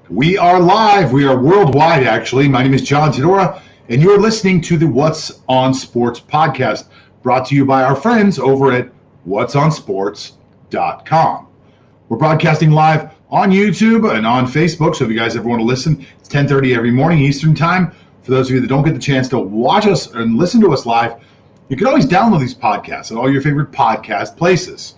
We are live. We are worldwide, actually. My name is John Tedora, and you're listening to the What's on Sports podcast, brought to you by our friends over at whatsonsports.com. We're broadcasting live on YouTube and on Facebook, so if you guys ever want to listen, it's 10:30 every morning Eastern Time. For those of you that don't get the chance to watch us and listen to us live, you can always download these podcasts at all your favorite podcast places.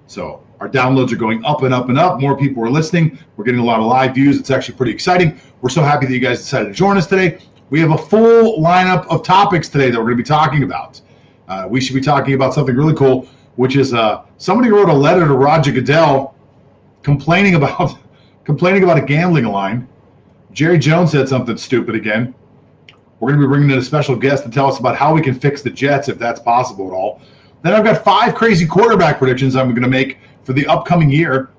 So our downloads are going up and up and up. More people are listening. We're getting a lot of live views. It's actually pretty exciting. We're so happy that you guys decided to join us today. We have a full lineup of topics today that we're going to be talking about. We should be talking about something really cool, which is somebody wrote a letter to Roger Goodell complaining about a gambling line. Jerry Jones said something stupid again. We're going to be bringing in a special guest to tell us about how we can fix the Jets, if that's possible at all. Then I've got 5 crazy quarterback predictions I'm going to make for the upcoming year.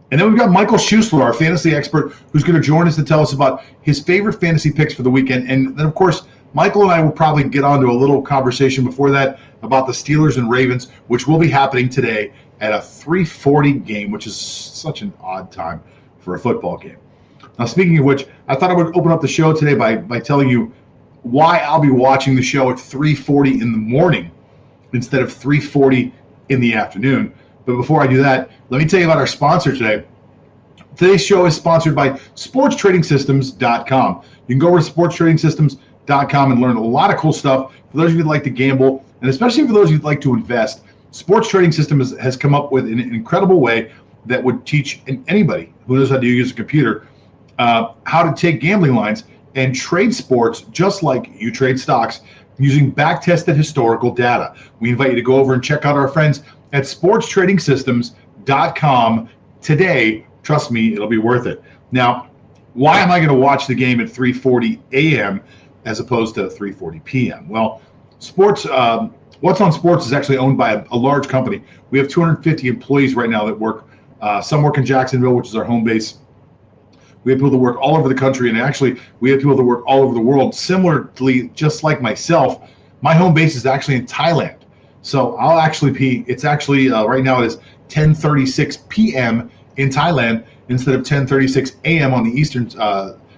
And then we've got Michael Schussler, our fantasy expert, who's going to join us to tell us about his favorite fantasy picks for the weekend. And then, of course, Michael and I will probably get on to a little conversation before that about the Steelers and Ravens, which will be happening today at a 3:40 game, which is such an odd time for a football game. Now, speaking of which, I thought I would open up the show today by telling you why I'll be watching the show at 3:40 in the morning instead of 3:40 in the afternoon. But before I do that, let me tell you about our sponsor today. Today's show is sponsored by SportsTradingSystems.com. You can go over to SportsTradingSystems.com and learn a lot of cool stuff. For those of you that like to gamble, and especially for those of you that like to invest, Sports Trading Systems has come up with an incredible way that would teach anybody who knows how to use a computer how to take gambling lines and trade sports just like you trade stocks using back-tested historical data. We invite you to go over and check out our friends at SportsTradingSystems.com today. Trust me, it'll be worth it. Now, why am I going to watch the game at 3:40 a.m. as opposed to 3:40 p.m.? Well, What's on Sports is actually owned by a large company. We have 250 employees right now that work. Some work in Jacksonville, which is our home base. We have people that work all over the country, and actually we have people that work all over the world. Similarly, just like myself, my home base is actually in Thailand. So it's actually right now it is 10:36 p.m. in Thailand instead of 10:36 a.m. on the eastern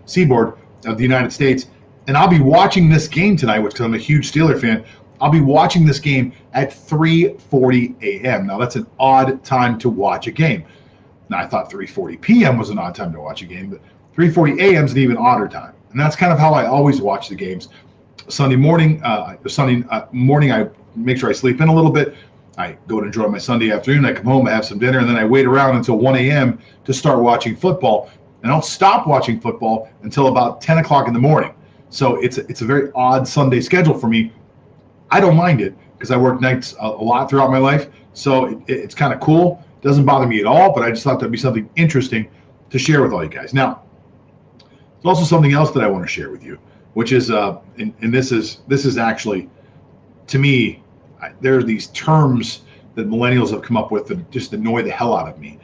seaboard of the United States. And I'll be watching this game tonight, which I'm a huge Steeler fan. I'll be watching this game at 3:40 a.m. Now, that's an odd time to watch a game. Now, I thought 3:40 p.m. was an odd time to watch a game, but 3:40 a.m. is an even odder time. And that's kind of how I always watch the games. Sunday morning, I make sure I sleep in a little bit. I go and enjoy my Sunday afternoon. I come home, I have some dinner, and then I wait around until 1 a.m. to start watching football. And I'll stop watching football until about 10 o'clock in the morning. So it's a very odd Sunday schedule for me. I don't mind it because I work nights a lot throughout my life. So it's kind of cool. Doesn't bother me at all, but I just thought that'd be something interesting to share with all you guys. Now, there's also something else that I want to share with you, which is, and this is actually, to me, there are these terms that millennials have come up with that just annoy the hell out of me.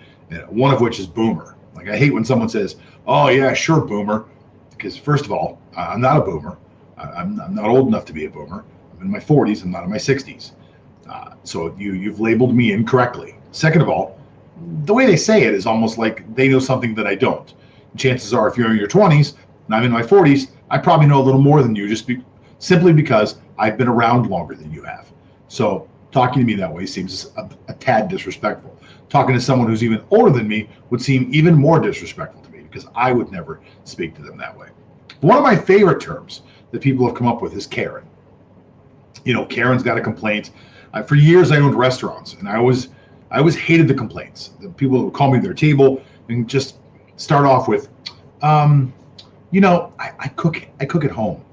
One of which is boomer. Like, I hate when someone says, "Oh yeah, sure, boomer," because first of all, I'm not a boomer. I'm not old enough to be a boomer. I'm in my 40s. I'm not in my 60s. So you've labeled me incorrectly. Second of all, the way they say it is almost like they know something that I don't. Chances are, if you're in your 20s and I'm in my 40s, I probably know a little more than you, simply because I've been around longer than you have. So talking to me that way seems a tad disrespectful. Talking to someone who's even older than me would seem even more disrespectful to me because I would never speak to them that way. One of my favorite terms that people have come up with is Karen. You know, Karen's got a complaint. For years, I owned restaurants, and I always hated the complaints. The people that would call me to their table and just start off with, I cook at home,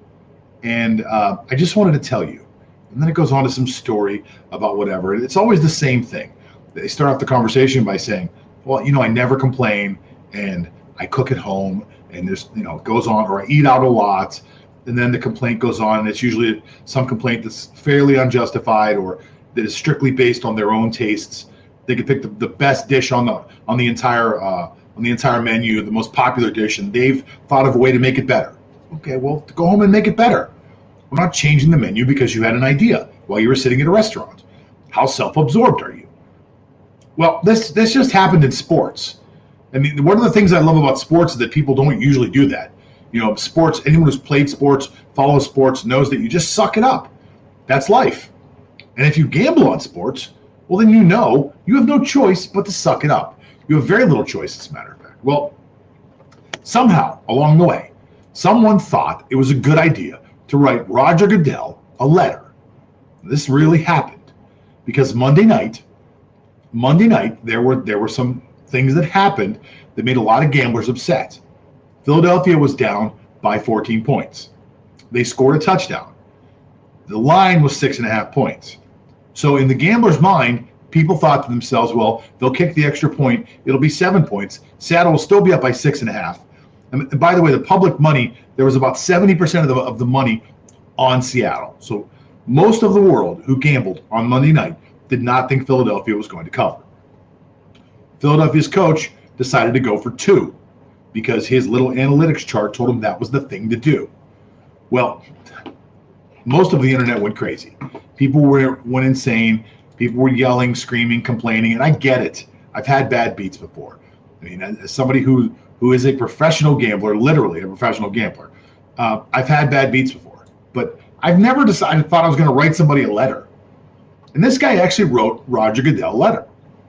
and I just wanted to tell you. And then it goes on to some story about whatever. It's always the same thing. They start off the conversation by saying, well, I never complain, and I cook at home, and there's, it goes on, or I eat out a lot. And then the complaint goes on, and it's usually some complaint that's fairly unjustified or that is strictly based on their own tastes. They could pick the best dish on the entire menu, the most popular dish, and they've thought of a way to make it better. Okay, well, go home and make it better. We're not changing the menu because you had an idea while you were sitting at a restaurant. How self-absorbed are you? Well, this just happened in sports. I mean, one of the things I love about sports is that people don't usually do that. Sports, anyone who's played sports, follows sports, knows that you just suck it up. That's life. And if you gamble on sports, well, then you have no choice but to suck it up. You have very little choice, as a matter of fact. Well, somehow, along the way, someone thought it was a good idea to write Roger Goodell a letter. This really happened because Monday night, there were some things that happened that made a lot of gamblers upset. Philadelphia was down by 14 points. They scored a touchdown. The line was 6.5 points. So in the gambler's mind, people thought to themselves, well, they'll kick the extra point. It'll be 7 points. Seattle will still be up by 6.5. And by the way, the public money, there was about 70% of the money on Seattle. So most of the world who gambled on Monday night did not think Philadelphia was going to cover. Philadelphia's coach decided to go for 2 because his little analytics chart told him that was the thing to do. Well, most of the internet went crazy. People went insane. People were yelling, screaming, complaining, and I get it. I've had bad beats before. I mean, as somebody who is a professional gambler, literally a professional gambler, I've had bad beats before. But I've never thought I was going to write somebody a letter. And this guy actually wrote Roger Goodell a letter.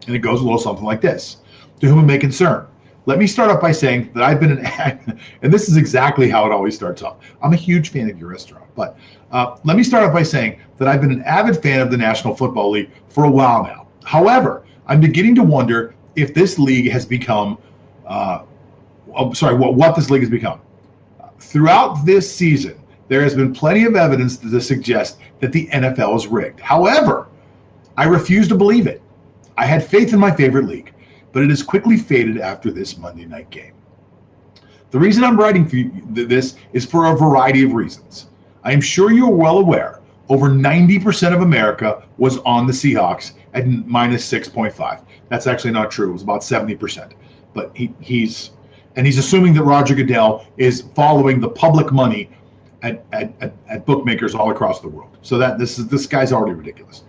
And it goes a little something like this. To whom it may concern. Let me start off by saying that I've been and this is exactly how it always starts off. I'm a huge fan of your restaurant, but let me start off by saying that I've been an avid fan of the National Football League for a while now. However, I'm beginning to wonder if this league has become, what this league has become. Throughout this season, there has been plenty of evidence to suggest that the NFL is rigged. However, I refuse to believe it. I had faith in my favorite league, but it has quickly faded after this Monday night game. The reason I'm writing for you this is for a variety of reasons. I am sure you are well aware, over 90% of America was on the Seahawks at minus 6.5. That's actually not true. It was about 70%. But he's assuming that Roger Goodell is following the public money at bookmakers all across the world. So this guy's already ridiculous.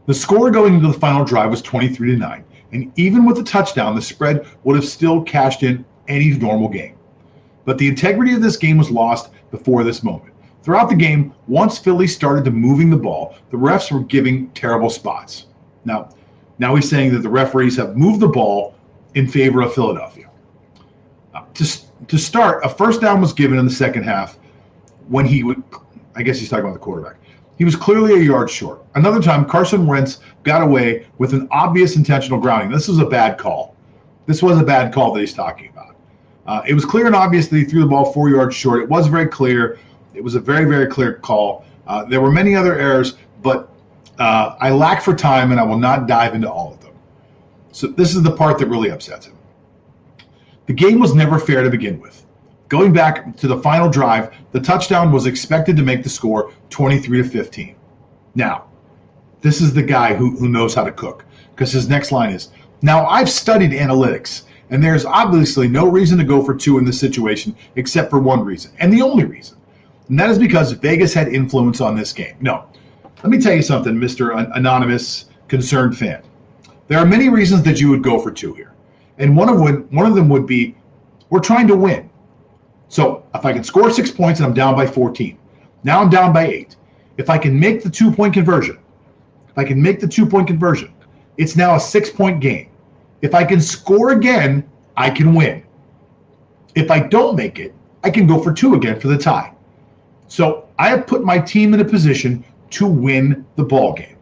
The score going into the final drive was 23-9, and even with the touchdown, the spread would have still cashed in any normal game. But the integrity of this game was lost before this moment. Throughout the game, once Philly started to moving the ball, the refs were giving terrible spots. Now he's saying that the referees have moved the ball in favor of Philadelphia. To start, a first down was given in the second half when I guess he's talking about the quarterback. He was clearly a yard short. Another time, Carson Wentz got away with an obvious intentional grounding. This was a bad call. This was a bad call that he's talking about. It was clear and obvious that he threw the ball 4 yards short. It was very clear. It was a very, very clear call. There were many other errors, but I lack for time, and I will not dive into all of them. So this is the part that really upsets him. The game was never fair to begin with. Going back to the final drive, the touchdown was expected to make the score 23-15. Now, this is the guy who knows how to cook, because his next line is, now I've studied analytics, and there's obviously no reason to go for 2 in this situation except for one reason, and the only reason. And that is because Vegas had influence on this game. No, let me tell you something, Mr. Anonymous Concerned Fan. There are many reasons that you would go for 2 here. And one of them would be, we're trying to win. So if I can score 6 points and I'm down by 14, now I'm down by 8. If I can make the 2-point conversion, it's now a 6-point game. If I can score again, I can win. If I don't make it, I can go for 2 again for the tie. So I have put my team in a position to win the ball game.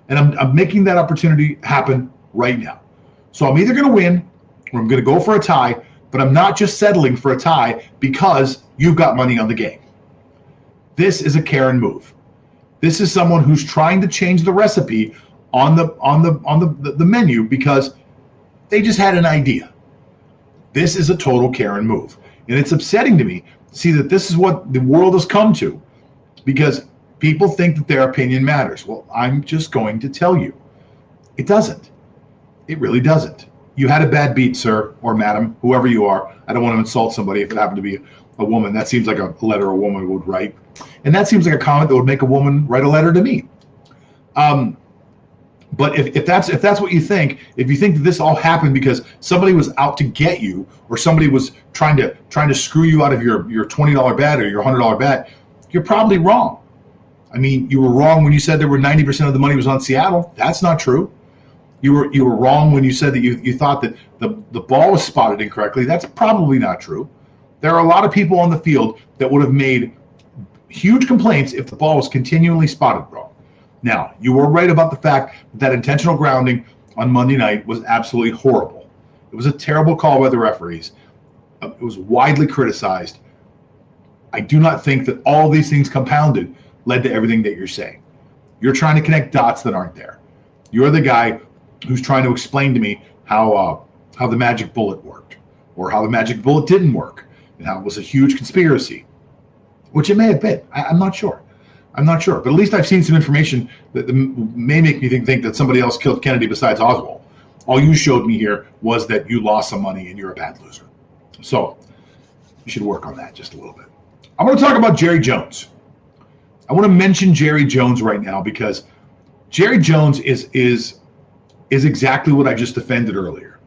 And I'm making that opportunity happen right now. So I'm either going to win or I'm going to go for a tie, but I'm not just settling for a tie because you've got money on the game. This is a Karen move. This is someone who's trying to change the recipe on the menu because they just had an idea. This is a total Karen move. And it's upsetting to me to see that this is what the world has come to because people think that their opinion matters. Well, I'm just going to tell you, it doesn't. It really doesn't. You had a bad beat, sir, or madam, whoever you are. I don't want to insult somebody if it happened to be a woman. That seems like a letter a woman would write. And that seems like a comment that would make a woman write a letter to me. But if that's what you think, if you think that this all happened because somebody was out to get you, or somebody was trying to screw you out of your $20 bet or your $100 bet, you're probably wrong. I mean, you were wrong when you said there were 90% of the money was on Seattle. That's not true. You were wrong when you said that you thought that the ball was spotted incorrectly. That's probably not true. There are a lot of people on the field that would have made huge complaints if the ball was continually spotted wrong. Now, you were right about the fact that intentional grounding on Monday night was absolutely horrible. It was a terrible call by the referees. It was widely criticized. I do not think that all these things compounded led to everything that you're saying. You're trying to connect dots that aren't there. You're the guy who's trying to explain to me how the magic bullet worked, or how the magic bullet didn't work, and how it was a huge conspiracy, which it may have been. I'm not sure. But at least I've seen some information that may make me think that somebody else killed Kennedy besides Oswald. All you showed me here was that you lost some money and you're a bad loser. So you should work on that just a little bit. I want to talk about Jerry Jones. I want to mention Jerry Jones right now because Jerry Jones is exactly what I just defended earlier.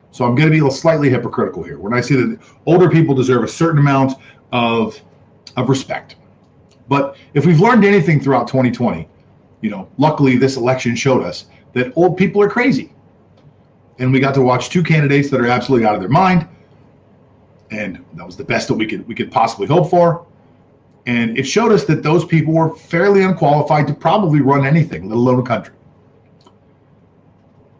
So I'm going to be slightly hypocritical here when I say that older people deserve a certain amount of respect. But if we've learned anything throughout 2020, luckily this election showed us that old people are crazy. And we got to watch two candidates that are absolutely out of their mind. And that was the best that we could possibly hope for. And it showed us that those people were fairly unqualified to probably run anything, let alone a country.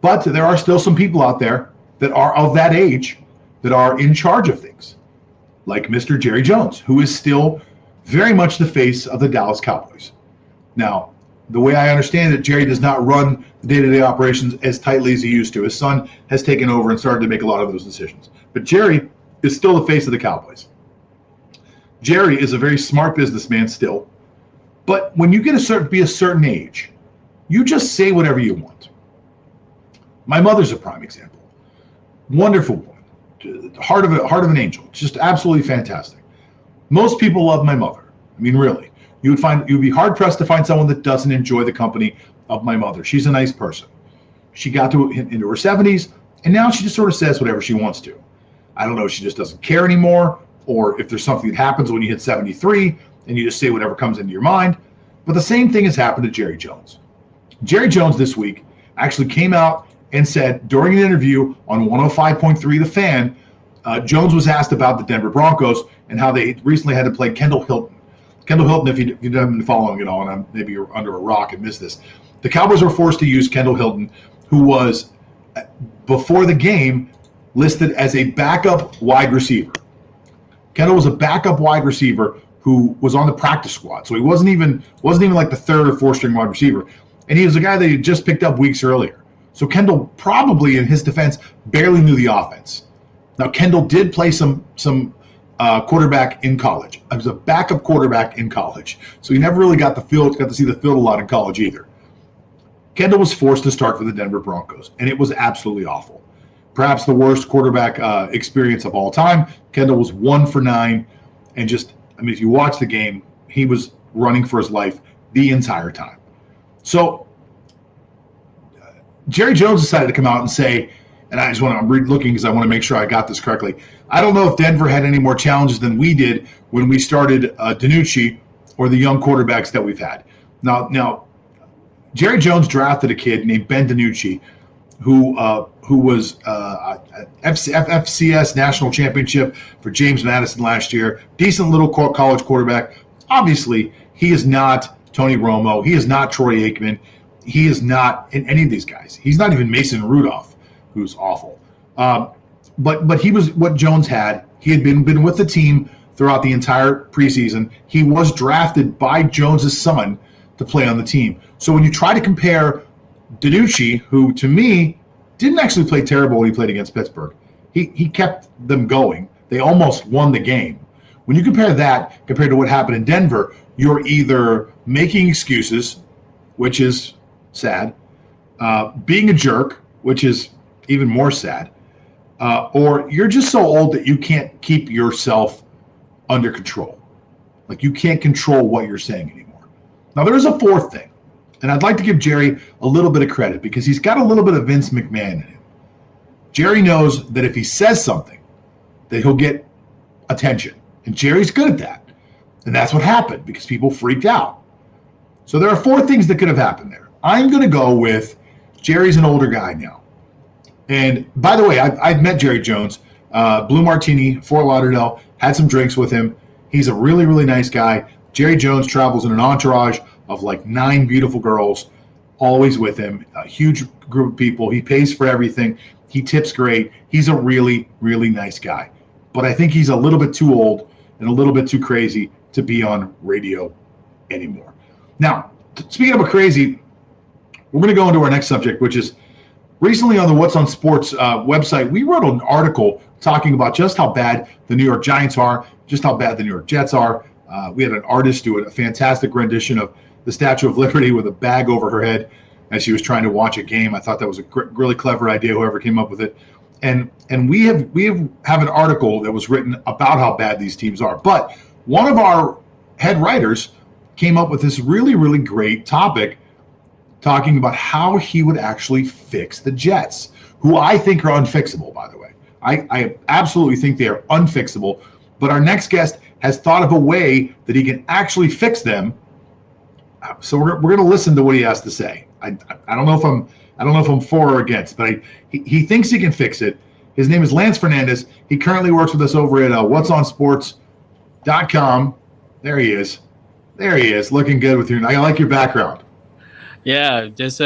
But there are still some people out there that are of that age that are in charge of things, like Mr. Jerry Jones, who is still very much the face of the Dallas Cowboys. Now, the way I understand it, Jerry does not run the day-to-day operations as tightly as he used to. His son has taken over and started to make a lot of those decisions. But Jerry is still the face of the Cowboys. Jerry is a very smart businessman still. But when you get be a certain age, you just say whatever you want. My mother's a prime example. Wonderful woman. Heart of an angel. Just absolutely fantastic. Most people love my mother. I mean, really. You'd be hard pressed to find someone that doesn't enjoy the company of my mother. She's a nice person. She got into her 70s, and now she just sort of says whatever she wants to. I don't know if she just doesn't care anymore, or if there's something that happens when you hit 73 and you just say whatever comes into your mind. But the same thing has happened to Jerry Jones. Jerry Jones this week actually came out and said during an interview on 105.3 The Fan, Jones was asked about the Denver Broncos and how they recently had to play Kendall Hilton. Kendall Hilton, if you haven't been following it all, and maybe you're under a rock and missed this, the Cowboys were forced to use Kendall Hilton, who was, before the game, listed as a backup wide receiver. Kendall was a backup wide receiver who was on the practice squad, so he wasn't even like the third or fourth string wide receiver, and he was a guy that he just picked up weeks earlier. So Kendall probably, in his defense, barely knew the offense. Now, Kendall did play some quarterback in college. He was a backup quarterback in college. So he never really got to see the field a lot in college either. Kendall was forced to start for the Denver Broncos, and it was absolutely awful. Perhaps the worst quarterback experience of all time. Kendall was 1 for 9, and if you watch the game, he was running for his life the entire time. So Jerry Jones decided to come out and say, and I'm looking because I want to make sure I got this correctly. I don't know if Denver had any more challenges than we did when we started DiNucci or the young quarterbacks that we've had. Now, Jerry Jones drafted a kid named Ben DiNucci, who was FCS national championship for James Madison last year. Decent little college quarterback. Obviously, he is not Tony Romo. He is not Troy Aikman. He is not in any of these guys. He's not even Mason Rudolph, who's awful. But he was what Jones had. He had been with the team throughout the entire preseason. He was drafted by Jones's son to play on the team. So when you try to compare DiNucci, who to me didn't actually play terrible when he played against Pittsburgh, he kept them going. They almost won the game. When you compare that compared to what happened in Denver, you're either making excuses, which is sad, being a jerk, which is even more sad, or you're just so old that you can't keep yourself under control. Like you can't control what you're saying anymore. Now there is a fourth thing. And I'd like to give Jerry a little bit of credit because he's got a little bit of Vince McMahon in him. Jerry knows that if he says something, that he'll get attention. And Jerry's good at that. And that's what happened because people freaked out. So there are four things that could have happened there. I'm going to go with Jerry's an older guy now. And by the way, I've met Jerry Jones, Blue Martini, Fort Lauderdale, had some drinks with him. He's a really, really nice guy. Jerry Jones travels in an entourage of like 9 beautiful girls, always with him, a huge group of people. He pays for everything. He tips great. He's a really, really nice guy. But I think he's a little bit too old and a little bit too crazy to be on radio anymore. Now, speaking of a crazy, we're going to go into our next subject, which is recently on the What's on Sports website, we wrote an article talking about just how bad the New York Giants are, just how bad the New York Jets are. We had an artist do a fantastic rendition of the Statue of Liberty with a bag over her head as she was trying to watch a game. I thought that was a really clever idea, whoever came up with it. And we have an article that was written about how bad these teams are. But one of our head writers came up with this really, really great topic talking about how he would actually fix the Jets, who I think are unfixable, by the way. I absolutely think they are unfixable. But our next guest has thought of a way that he can actually fix them. So we're going to listen to what he has to say. I don't know if I'm for or against, but he thinks he can fix it. His name is Lance Fernandez. He currently works with us over at whatsonsports.com. There he is. There he is, looking good with you. I like your background. Yeah, just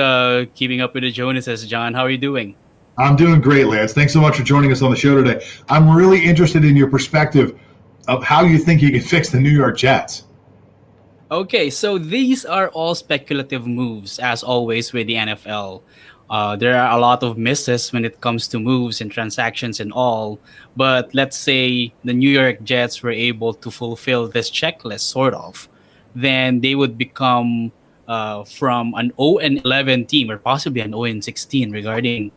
keeping up with the Jonases. John, how are you doing? I'm doing great, Lance. Thanks so much for joining us on the show today. I'm really interested in your perspective of how you think you can fix the New York Jets. Okay, so these are all speculative moves, as always with the NFL. There are a lot of misses when it comes to moves and transactions and all. But let's say the New York Jets were able to fulfill this checklist, sort of. Then they would become from an 0-11 team or possibly an 0-16 regarding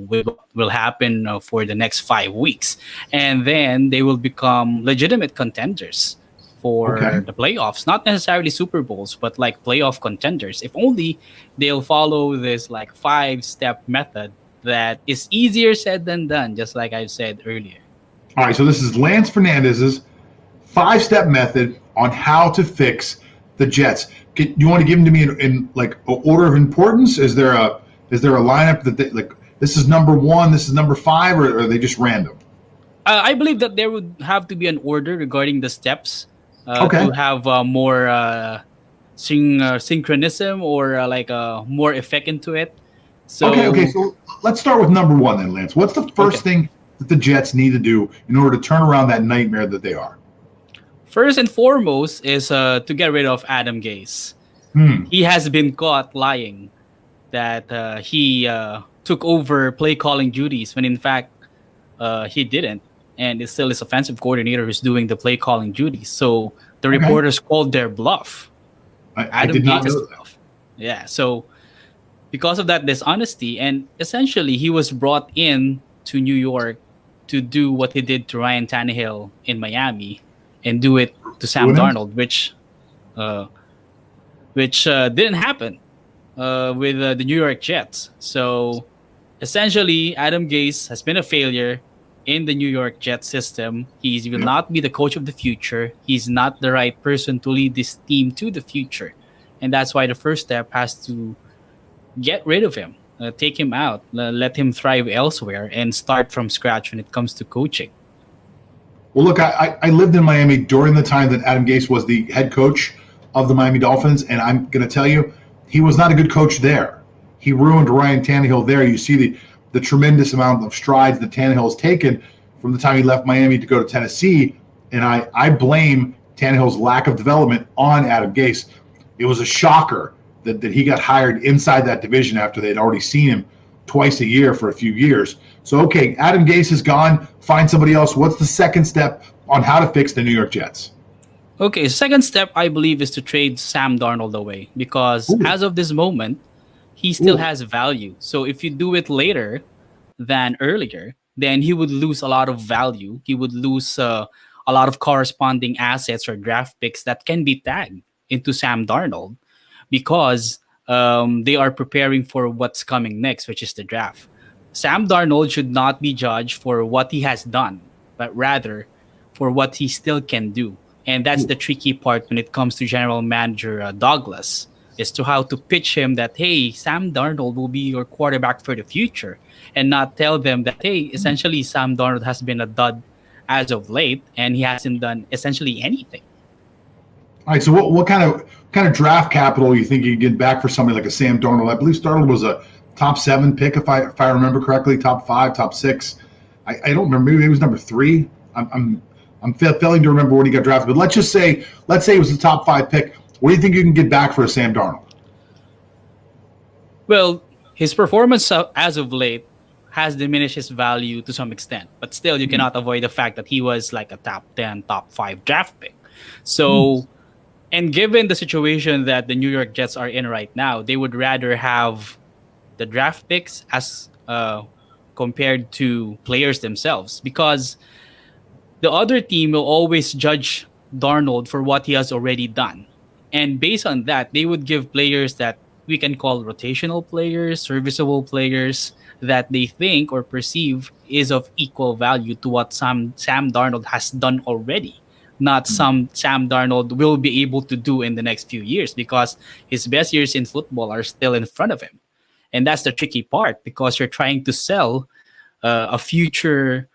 with what will happen for the next 5 weeks. And then they will become legitimate contenders for the playoffs, not necessarily Super Bowls, but like playoff contenders. If only they'll follow this like 5-step method that is easier said than done, just like I've said earlier. All right, so this is Lance Fernandez's 5-step method on how to fix the Jets. Do you want to give them to me in like order of importance? Is there a lineup that like this is number 1, this is number 5, or are they just random? I believe that there would have to be an order regarding the steps to have more synchronism or like more effect into it. So okay. So let's start with number 1 then, Lance. What's the first thing that the Jets need to do in order to turn around that nightmare that they are? First and foremost is to get rid of Adam Gase. He has been caught lying that he took over play calling duties when in fact he didn't. And it's still his offensive coordinator who's doing the play calling duties. So the reporters called their bluff. I did not know that. Bluff. Yeah. So because of that dishonesty, and essentially he was brought in to New York to do what he did to Ryan Tannehill in Miami and do it to Sam Darnold, which didn't happen with the New York Jets. So essentially, Adam Gase has been a failure in the New York Jets system. He will not be the coach of the future. He's not the right person to lead this team to the future. And that's why the first step has to get rid of him, take him out, let him thrive elsewhere, and start from scratch when it comes to coaching. Well, look, I lived in Miami during the time that Adam Gase was the head coach of the Miami Dolphins, and I'm going to tell you, he was not a good coach there. He ruined Ryan Tannehill there. You see the tremendous amount of strides that Tannehill has taken from the time he left Miami to go to Tennessee, and I blame Tannehill's lack of development on Adam Gase. It was a shocker that he got hired inside that division after they'd already seen him twice a year for a few years. So, okay, Adam Gase is gone. Find somebody else. What's the second step on how to fix the New York Jets? Okay, second step, I believe, is to trade Sam Darnold away because as of this moment, he still has value. So if you do it later than earlier, then he would lose a lot of value. He would lose a lot of corresponding assets or draft picks that can be tagged into Sam Darnold because they are preparing for what's coming next, which is the draft. Sam Darnold should not be judged for what he has done, but rather for what he still can do. And that's the tricky part when it comes to general manager Douglas, is to how to pitch him that, hey, Sam Darnold will be your quarterback for the future, and not tell them that, hey, essentially Sam Darnold has been a dud as of late and he hasn't done essentially anything. All right. So what kind of draft capital you think you can get back for somebody like a Sam Darnold? I believe Darnold was a top 7 pick if I remember correctly, top 5, top 6. I don't remember. Maybe it was number 3. I'm failing to remember when he got drafted. But let's say it was the top 5 pick. What do you think you can get back for a Sam Darnold? Well, his performance as of late has diminished his value to some extent, but still, you cannot avoid the fact that he was like a top 10, top 5 draft pick. So, and given the situation that the New York Jets are in right now, they would rather have the draft picks as compared to players themselves, because the other team will always judge Darnold for what he has already done. And based on that, they would give players that we can call rotational players, serviceable players, that they think or perceive is of equal value to what Sam Darnold has done already. Not some Sam Darnold will be able to do in the next few years, because his best years in football are still in front of him. And that's the tricky part, because you're trying to sell a future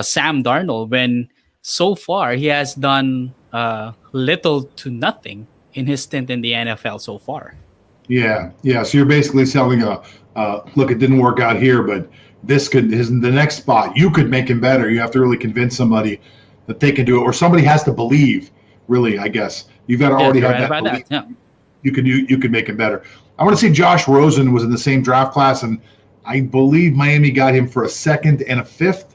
Sam Darnold when so far he has done little to nothing in his stint in the NFL so far. Yeah. So you're basically selling look, it didn't work out here, but this is the next spot. You could make him better. You have to really convince somebody that they can do it, or somebody has to believe. Really, I guess you've got to already have that belief. Yeah. You could make him better. I want to say Josh Rosen was in the same draft class, and I believe Miami got him for a 2nd and a 5th.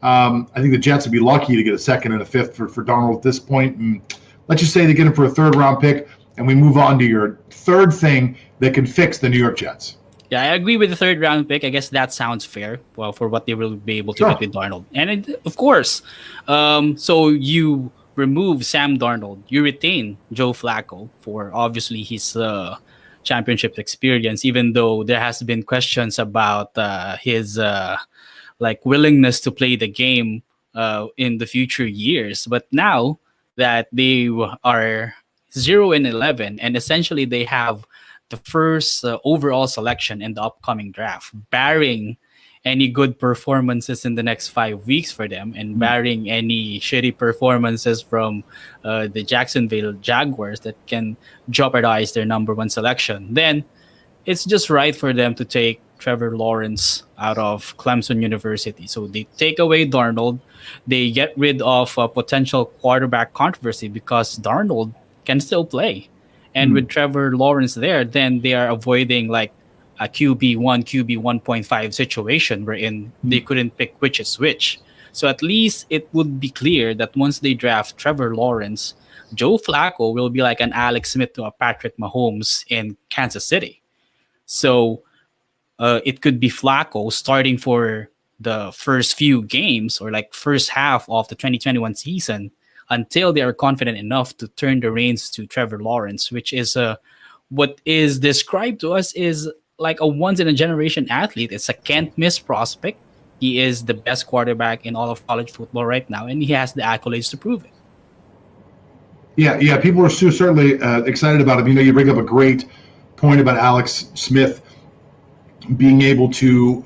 I think the Jets would be lucky to get a 2nd and a 5th for Darnold at this point. And let's just say they get him for a 3rd round pick, and we move on to your 3rd thing that can fix the New York Jets. Yeah, I agree with the 3rd round pick. I guess that sounds fair. Well, for what they will be able to get with Darnold, and of course, so you remove Sam Darnold, you retain Joe Flacco for obviously his championship experience. Even though there has been questions about his like willingness to play the game in the future years, but now that they are 0-11, and essentially they have the first overall selection in the upcoming draft, barring any good performances in the next 5 weeks for them, and barring any shitty performances from the Jacksonville Jaguars that can jeopardize their number 1 selection, then it's just right for them to take Trevor Lawrence out of Clemson University. So they take away Darnold, they get rid of a potential quarterback controversy, because Darnold can still play. And with Trevor Lawrence there, then they are avoiding like a QB1, QB 1.5 situation wherein they couldn't pick which is which. So at least it would be clear that once they draft Trevor Lawrence, Joe Flacco will be like an Alex Smith to a Patrick Mahomes in Kansas City. So it could be Flacco starting for the first few games, or like first half of the 2021 season, until they are confident enough to turn the reins to Trevor Lawrence, which is what is described to us is like a once-in-a-generation athlete. It's a can't-miss prospect. He is the best quarterback in all of college football right now, and he has the accolades to prove it. Yeah, people are certainly excited about him. You bring up a great point about Alex Smith being able to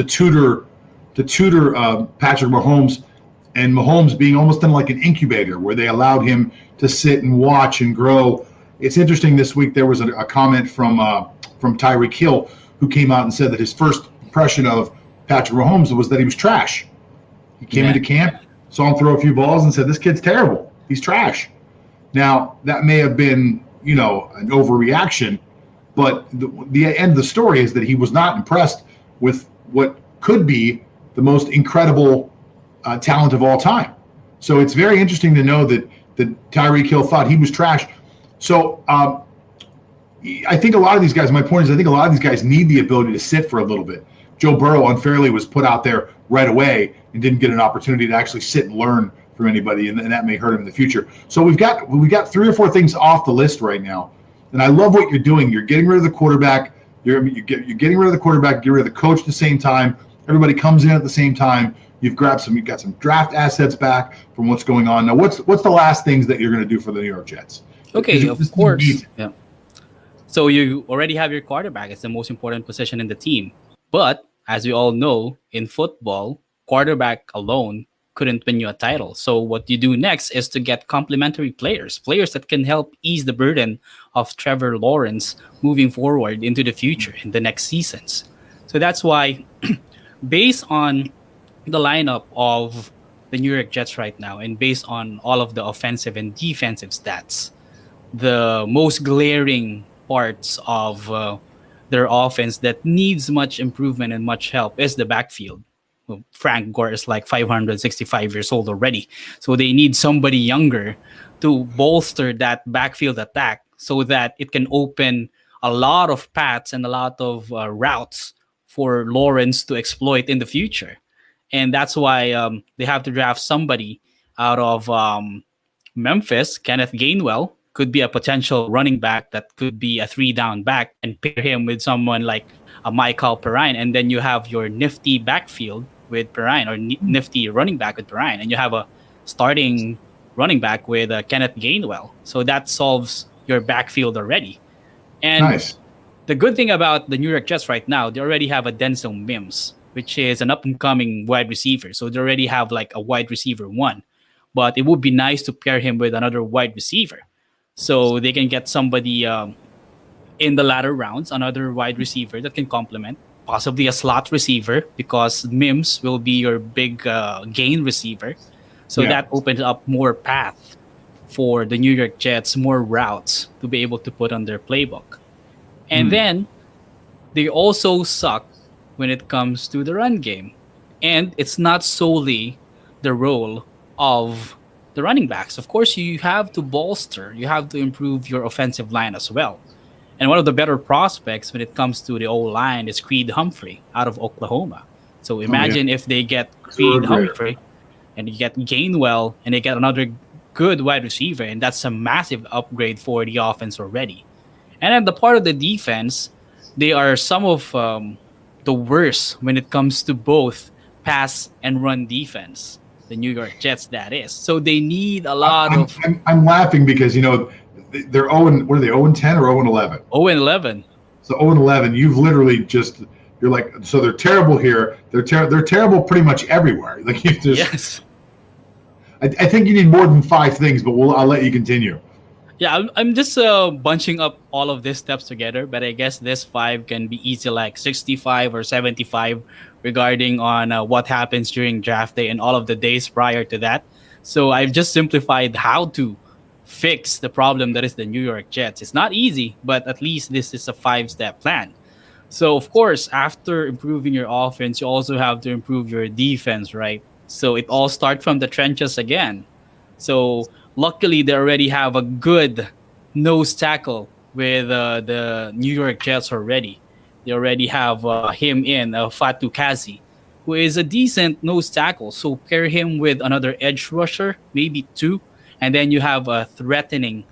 tutor Patrick Mahomes, and Mahomes being almost in like an incubator where they allowed him to sit and watch and grow. It's interesting. This week there was a comment from Tyreek Hill, who came out and said that his first impression of Patrick Mahomes was that he was trash. He came into camp, saw him throw a few balls, and said, "This kid's terrible. He's trash." Now that may have been an overreaction, but the end of the story is that he was not impressed with what could be the most incredible talent of all time. So it's very interesting to know that Tyreek Hill thought he was trash. So I think a lot of these guys, my point is, I think a lot of these guys need the ability to sit for a little bit. Joe Burrow unfairly was put out there right away and didn't get an opportunity to actually sit and learn from anybody, and that may hurt him in the future. So we've got 3 or 4 things off the list right now. And I love what you're doing. You're getting rid of the quarterback. You're getting rid of the quarterback. Get rid of the coach at the same time. Everybody comes in at the same time. You've got some draft assets back from what's going on. Now, what's the last things that you're going to do for the New York Jets? Okay, of course. Yeah. So you already have your quarterback. It's the most important position in the team. But as we all know, in football, quarterback alone couldn't win you a title. So what you do next is to get complementary players that can help ease the burden of Trevor Lawrence moving forward into the future in the next seasons. So that's why, based on the lineup of the New York Jets right now, and based on all of the offensive and defensive stats, the most glaring parts of their offense that needs much improvement and much help is the backfield. Well, Frank Gore is like 565 years old already. So they need somebody younger to bolster that backfield attack so that it can open a lot of paths and a lot of routes for Lawrence to exploit in the future. And that's why they have to draft somebody out of Memphis. Kenneth Gainwell could be a potential running back that could be a 3-down back, and pair him with someone like a Michael Perrine. And then you have your nifty backfield with Perrine, or nifty running back with Perrine. And you have a starting running back with Kenneth Gainwell. So that solves your backfield already. And nice. The good thing about the New York Jets right now, they already have a Denzel Mims, which is an up-and-coming wide receiver. So they already have like a wide receiver one. But it would be nice to pair him with another wide receiver, so they can get somebody in the latter rounds, another wide receiver that can complement, possibly a slot receiver, because Mims will be your big gain receiver. So that opens up more path for the New York Jets, more routes to be able to put on their playbook. And then they also suck when it comes to the run game. And it's not solely the role of the running backs. Of course, you have to bolster, you have to improve your offensive line as well. And one of the better prospects when it comes to the O-line is Creed Humphrey out of Oklahoma. So imagine if they get Creed Humphrey and you get Gainwell and they get another good wide receiver, and that's a massive upgrade for the offense already. And then the part of the defense, they are some of the worst when it comes to both pass and run defense. The New York Jets, that is. So they need a lot of... I'm laughing because, they're 0, what are they, 0-10 or 0-11? 0-11. So 0-11, you've literally just... You're like, so they're terrible here. They're terrible pretty much everywhere. Like you just... Yes. I think you need more than 5 things, but I'll let you continue. Yeah, I'm just bunching up all of these steps together, but I guess this 5 can be easy, like 65 or 75 regarding on what happens during draft day and all of the days prior to that. So I've just simplified how to fix the problem that is the New York Jets. It's not easy, but at least this is a 5-step plan. So, of course, after improving your offense, you also have to improve your defense, right? So it all starts from the trenches again. So luckily, they already have a good nose tackle with the New York Jets already. They already have him in, Fatu Kazi, who is a decent nose tackle. So pair him with another edge rusher, maybe 2. And then you have a threatening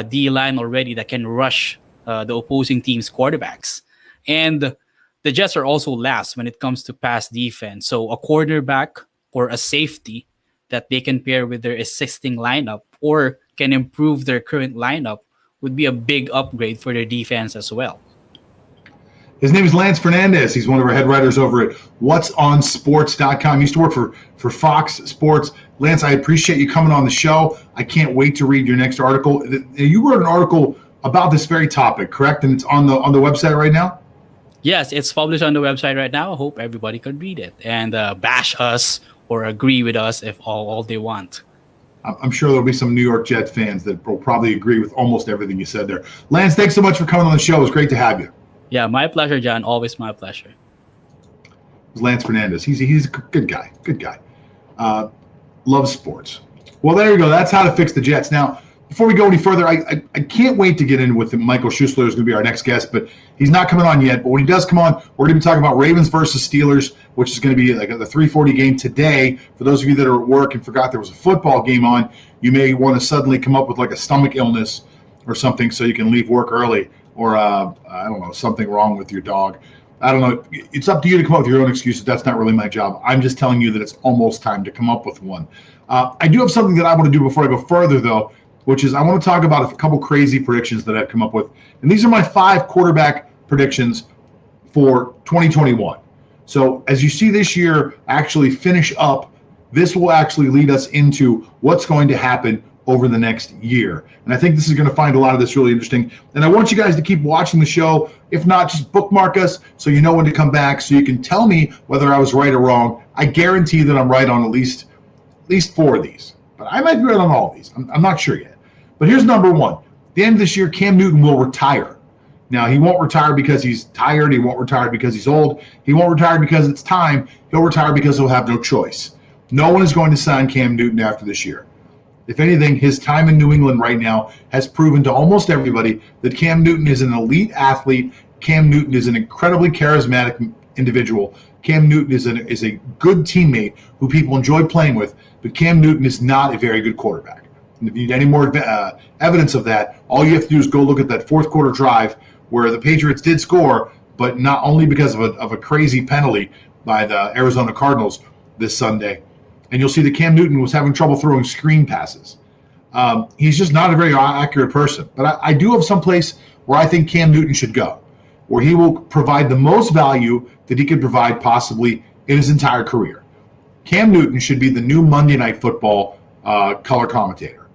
D-line already that can rush the opposing team's quarterbacks. And the Jets are also last when it comes to pass defense. So a quarterback or a safety that they can pair with their existing lineup or can improve their current lineup would be a big upgrade for their defense as well. His name is Lance Fernandez. He's one of our head writers over at whatsonsports.com. He used to work for Fox Sports. Lance, I appreciate you coming on the show. I can't wait to read your next article. You wrote an article about this very topic, correct? And it's on the website right now? Yes, it's published on the website right now. I hope everybody could read it and bash us or agree with us if all they want. I'm sure there'll be some New York Jets fans that will probably agree with almost everything you said there. Lance, thanks so much for coming on the show. It was great to have you. Yeah, my pleasure, John. Always my pleasure. It was Lance Fernandez. He's a good guy. Good guy. Loves sports. Well, there you go. That's how to fix the Jets. Now, before we go any further, I can't wait to get in with him. Michael Schussler is going to be our next guest, but he's not coming on yet. But when he does come on, we're going to be talking about Ravens versus Steelers, which is going to be like the 3:40 game today. For those of you that are at work and forgot there was a football game on, you may want to suddenly come up with like a stomach illness or something so you can leave work early, or I don't know, something wrong with your dog. I don't know. It's up to you to come up with your own excuses. That's not really my job. I'm just telling you that it's almost time to come up with one. I do have something that I want to do before I go further, though, which is I want to talk about a couple crazy predictions that I've come up with. And these are my 5 quarterback predictions for 2021. So as you see this year actually finish up, this will actually lead us into what's going to happen over the next year. And I think this is going to find a lot of this really interesting. And I want you guys to keep watching the show. If not, just bookmark us so you know when to come back, so you can tell me whether I was right or wrong. I guarantee that I'm right on at least 4 of these. But I might be right on all of these. I'm not sure yet. But here's number 1. At the end of this year, Cam Newton will retire. Now, he won't retire because he's tired. He won't retire because he's old. He won't retire because it's time. He'll retire because he'll have no choice. No one is going to sign Cam Newton after this year. If anything, his time in New England right now has proven to almost everybody that Cam Newton is an elite athlete. Cam Newton is an incredibly charismatic individual. Cam Newton is a good teammate who people enjoy playing with, but Cam Newton is not a very good quarterback. And if you need any more evidence of that, all you have to do is go look at that fourth quarter drive where the Patriots did score, but not only because of a crazy penalty by the Arizona Cardinals this Sunday. And you'll see that Cam Newton was having trouble throwing screen passes. He's just not a very accurate person. But I do have some place where I think Cam Newton should go, where he will provide the most value that he could provide possibly in his entire career. Cam Newton should be the new Monday Night Football color commentator.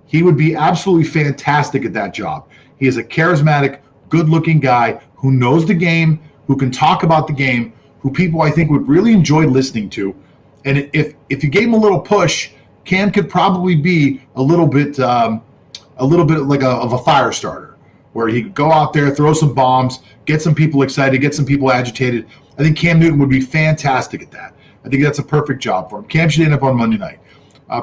He would be absolutely fantastic at that job. He is a charismatic, good-looking guy who knows the game, who can talk about the game, who people I think would really enjoy listening to. And if you gave him a little push, Cam could probably be a little bit like of a fire starter, where he could go out there, throw some bombs, get some people excited, get some people agitated. I think Cam Newton would be fantastic at that. I think that's a perfect job for him. Cam should end up on Monday night.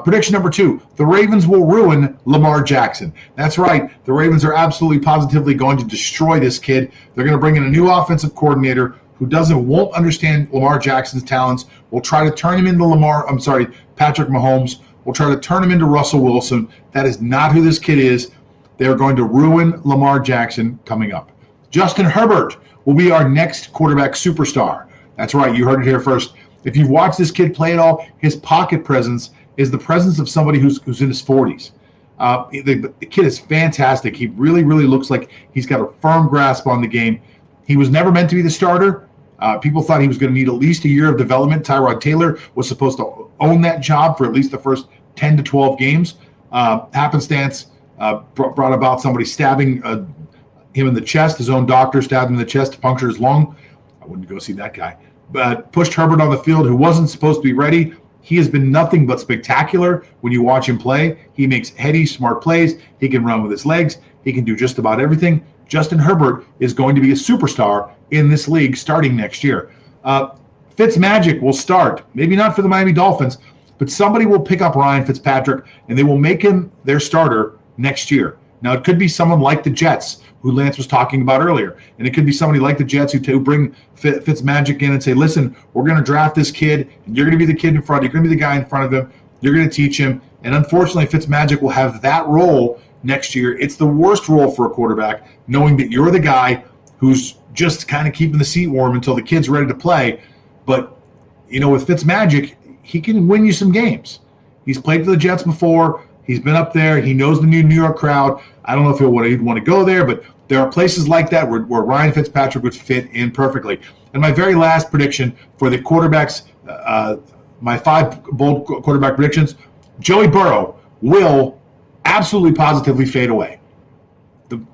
Prediction number 2, the Ravens will ruin Lamar Jackson. That's right. The Ravens are absolutely positively going to destroy this kid. They're going to bring in a new offensive coordinator who won't understand Lamar Jackson's talents, will try to turn him into Patrick Mahomes, will try to turn him into Russell Wilson. That is not who this kid is. They're going to ruin Lamar Jackson coming up. Justin Herbert will be our next quarterback superstar. That's right. You heard it here first. If you've watched this kid play at all, his pocket presence is the presence of somebody who's in his 40s. The kid is fantastic. He really, really looks like he's got a firm grasp on the game. He was never meant to be the starter. People thought he was going to need at least a year of development. Tyrod Taylor was supposed to own that job for at least the first 10 to 12 games. Happenstance brought about somebody stabbing him in the chest. His own doctor stabbed him in the chest to puncture his lung. I wouldn't go see that guy. But pushed Herbert on the field, who wasn't supposed to be ready. He has been nothing but spectacular when you watch him play. He makes heady, smart plays. He can run with his legs. He can do just about everything. Justin Herbert is going to be a superstar in this league starting next year. Fitzmagic will start, maybe not for the Miami Dolphins, but somebody will pick up Ryan Fitzpatrick and they will make him their starter next year. Now, it could be someone like the Jets, who Lance was talking about earlier, and it could be somebody like the Jets who bring Fitzmagic in and say, listen, we're going to draft this kid, and you're going to be the kid in front, you're going to be the guy in front of him, you're going to teach him, and unfortunately, Fitzmagic will have that role next year. It's the worst role for a quarterback, knowing that you're the guy who's just kind of keeping the seat warm until the kid's ready to play. But, with Fitzmagic, he can win you some games. He's played for the Jets before. He's been up there. He knows the New York crowd. I don't know if he'd want to go there, but there are places like that where Ryan Fitzpatrick would fit in perfectly. And my very last prediction for the quarterbacks, my 5 bold quarterback predictions, Joey Burrow will absolutely positively fade away.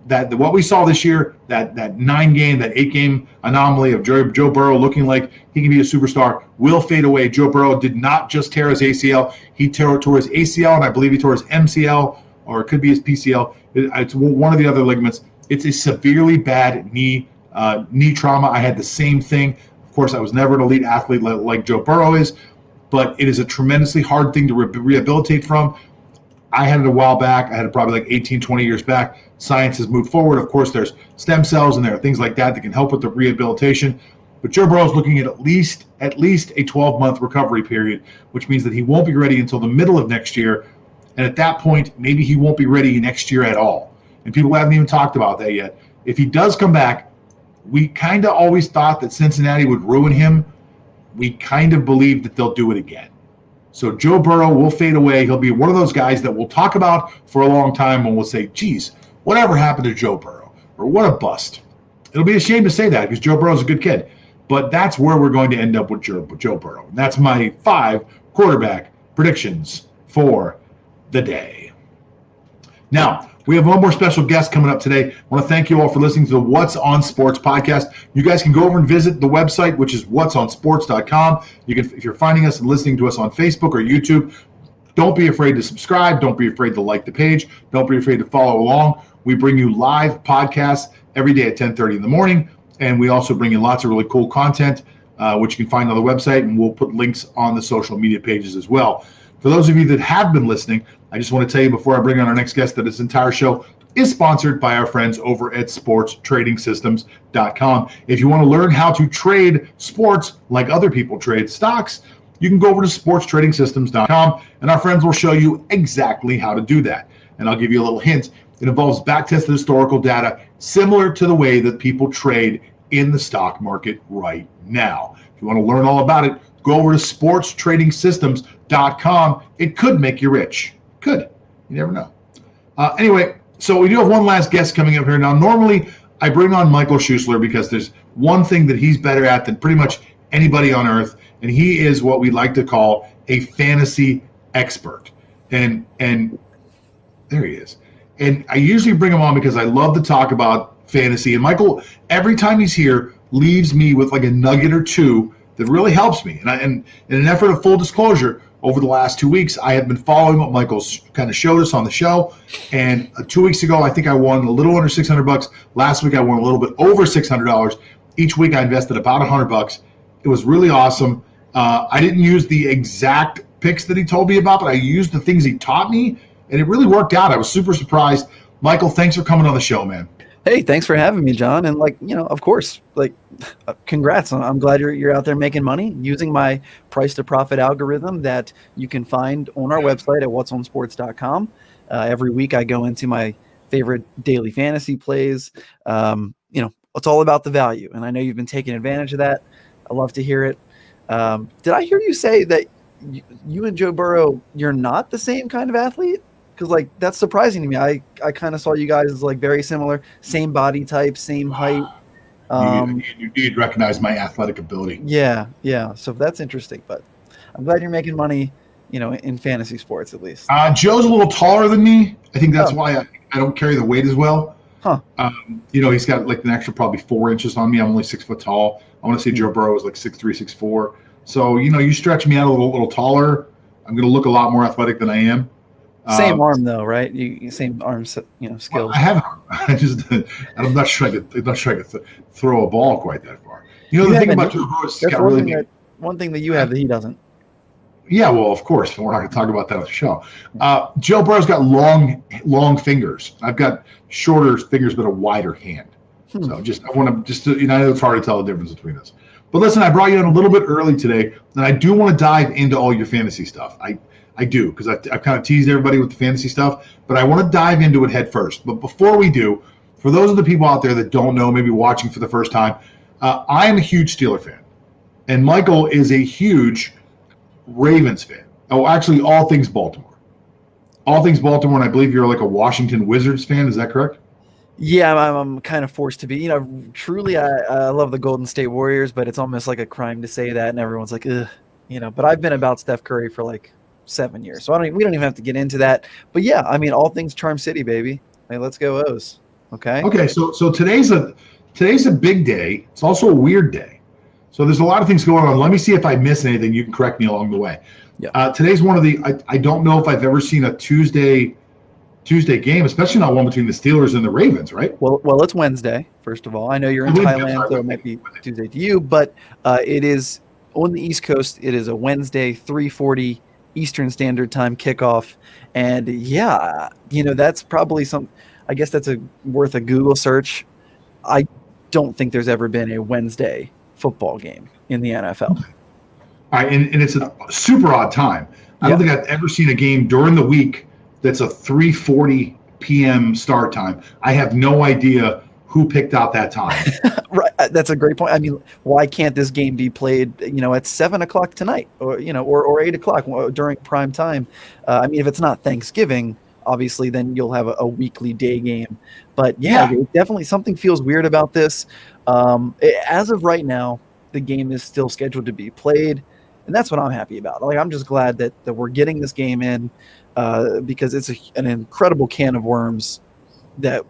What we saw this year, that 9-game, that 8-game anomaly of Joe Burrow looking like he can be a superstar, will fade away. Joe Burrow did not just tear his ACL. He tore his ACL, and I believe he tore his MCL, or it could be his PCL. It's one of the other ligaments. It's a severely bad knee trauma. I had the same thing. Of course, I was never an elite athlete like Joe Burrow is, but it is a tremendously hard thing to rehabilitate from. I had it a while back. I had it probably like 18, 20 years back. Science has moved forward. Of course, there's stem cells and there are things like that can help with the rehabilitation. But Joe Burrow is looking at least a 12-month recovery period, which means that he won't be ready until the middle of next year. And at that point, maybe he won't be ready next year at all. and people haven't even talked about that yet. If he does come back, we kind of always thought that Cincinnati would ruin him. We kind of believe that they'll do it again. So Joe Burrow will fade away. He'll be one of those guys that we'll talk about for a long time, and we'll say, geez, whatever happened to Joe Burrow? Or what a bust. It'll be a shame to say that because Joe Burrow's a good kid. But that's where we're going to end up with Joe Burrow. And that's my 5 quarterback predictions for the day. Now, we have one more special guest coming up today. I want to thank you all for listening to the What's on Sports podcast. You guys can go over and visit the website, which is whatsonsports.com. You can, if you're finding us and listening to us on Facebook or YouTube, don't be afraid to subscribe. Don't be afraid to like the page. Don't be afraid to follow along. We bring you live podcasts every day at 10:30 in the morning, and we also bring you lots of really cool content, which you can find on the website, and we'll put links on the social media pages as well. For those of you that have been listening, I just want to tell you before I bring on our next guest that this entire show is sponsored by our friends over at sportstradingsystems.com. If you want to learn how to trade sports like other people trade stocks, you can go over to sportstradingsystems.com, and our friends will show you exactly how to do that. And I'll give you a little hint. It involves back-tested historical data similar to the way that people trade in the stock market right now. If you want to learn all about it, go over to sportstradingsystems.com. It could make you rich. Could. You never know. Anyway, so we do have one last guest coming up here. Now, normally I bring on Michael Schussler because there's one thing that he's better at than pretty much anybody on earth, and he is what we like to call a fantasy expert. And there he is. And I usually bring him on because I love to talk about fantasy. And Michael, every time he's here, leaves me with like a nugget or two that really helps me. And in an effort of full disclosure, over the last 2 weeks, I have been following what Michael's kind of showed us on the show. And 2 weeks ago, I think I won a little under $600. Last week, I won a little bit over $600. Each week, I invested about $100. It was really awesome. I didn't use the exact picks that he told me about, but I used the things he taught me, and it really worked out. I was super surprised. Michael, thanks for coming on the show, man. Hey, thanks for having me, John. And of course, congrats. I'm glad you're out there making money using my price to profit algorithm that you can find on our website at whatsonsports.com. Every week I go into my favorite daily fantasy plays. It's all about the value. And I know you've been taking advantage of that. I love to hear it. Did I hear you say that you and Joe Burrow, you're not the same kind of athlete? Because that's surprising to me. I kind of saw you guys as very similar, same body type, same height. You'd recognize my athletic ability. Yeah. So that's interesting. But I'm glad you're making money, in fantasy sports at least. Joe's a little taller than me. I think that's why I don't carry the weight as well. Huh. He's got an extra probably 4 inches on me. I'm only 6 foot tall. I want to say Joe Burrow is 6'3", 6'4". So you stretch me out a little taller, I'm going to look a lot more athletic than I am. Same arm though, right? You same arm, skills. Well, I have an arm. I'm not sure I could throw a ball quite that far. The thing about Joe Burrow is he's got really one thing that you have that he doesn't. Yeah, well, of course. We're not going to talk about that on the show. Joe Burrow's got long fingers. I've got shorter fingers but a wider hand. So I want to I know it's hard to tell the difference between us. But listen, I brought you in a little bit early today, and I do want to dive into all your fantasy stuff. I do, because I've kind of teased everybody with the fantasy stuff, but I want to dive into it head first. But before we do, for those of the people out there that don't know, maybe watching for the first time, I am a huge Steeler fan, and Michael is a huge Ravens fan. Oh, actually, all things Baltimore. All things Baltimore, and I believe you're a Washington Wizards fan. Is that correct? Yeah, I'm kind of forced to be. Truly, I love the Golden State Warriors, but it's almost like a crime to say that, and everyone's like, ugh. But I've been about Steph Curry for 7 years, so we don't even have to get into that. But yeah, all things Charm City, baby. Hey, let's go O's. Okay. Okay. So today's a big day. It's also a weird day. So there's a lot of things going on. Let me see if I miss anything. You can correct me along the way. Yeah. Today's one of the. I don't know if I've ever seen a Tuesday game, especially not one between the Steelers and the Ravens, right? Well, it's Wednesday. First of all, I know you're in Thailand, so it might be Tuesday to you, but it is on the East Coast. It is a Wednesday, 3:40. Eastern Standard Time kickoff, and that's probably I guess that's worth a Google search. I don't think there's ever been a Wednesday football game in the NFL. All right, and it's a super odd time. I don't think I've ever seen a game during the week that's a 3:40 p.m. start time. I have no idea who picked out that time. Right, that's a great point. I mean, why can't this game be played, at 7 o'clock tonight, or or 8 o'clock during prime time? I mean, if it's not Thanksgiving, obviously, then you'll have a weekly day game. But yeah, definitely something feels weird about this. As of right now, the game is still scheduled to be played, and that's what I'm happy about. Like, I'm just glad that we're getting this game in, because it's an incredible can of worms that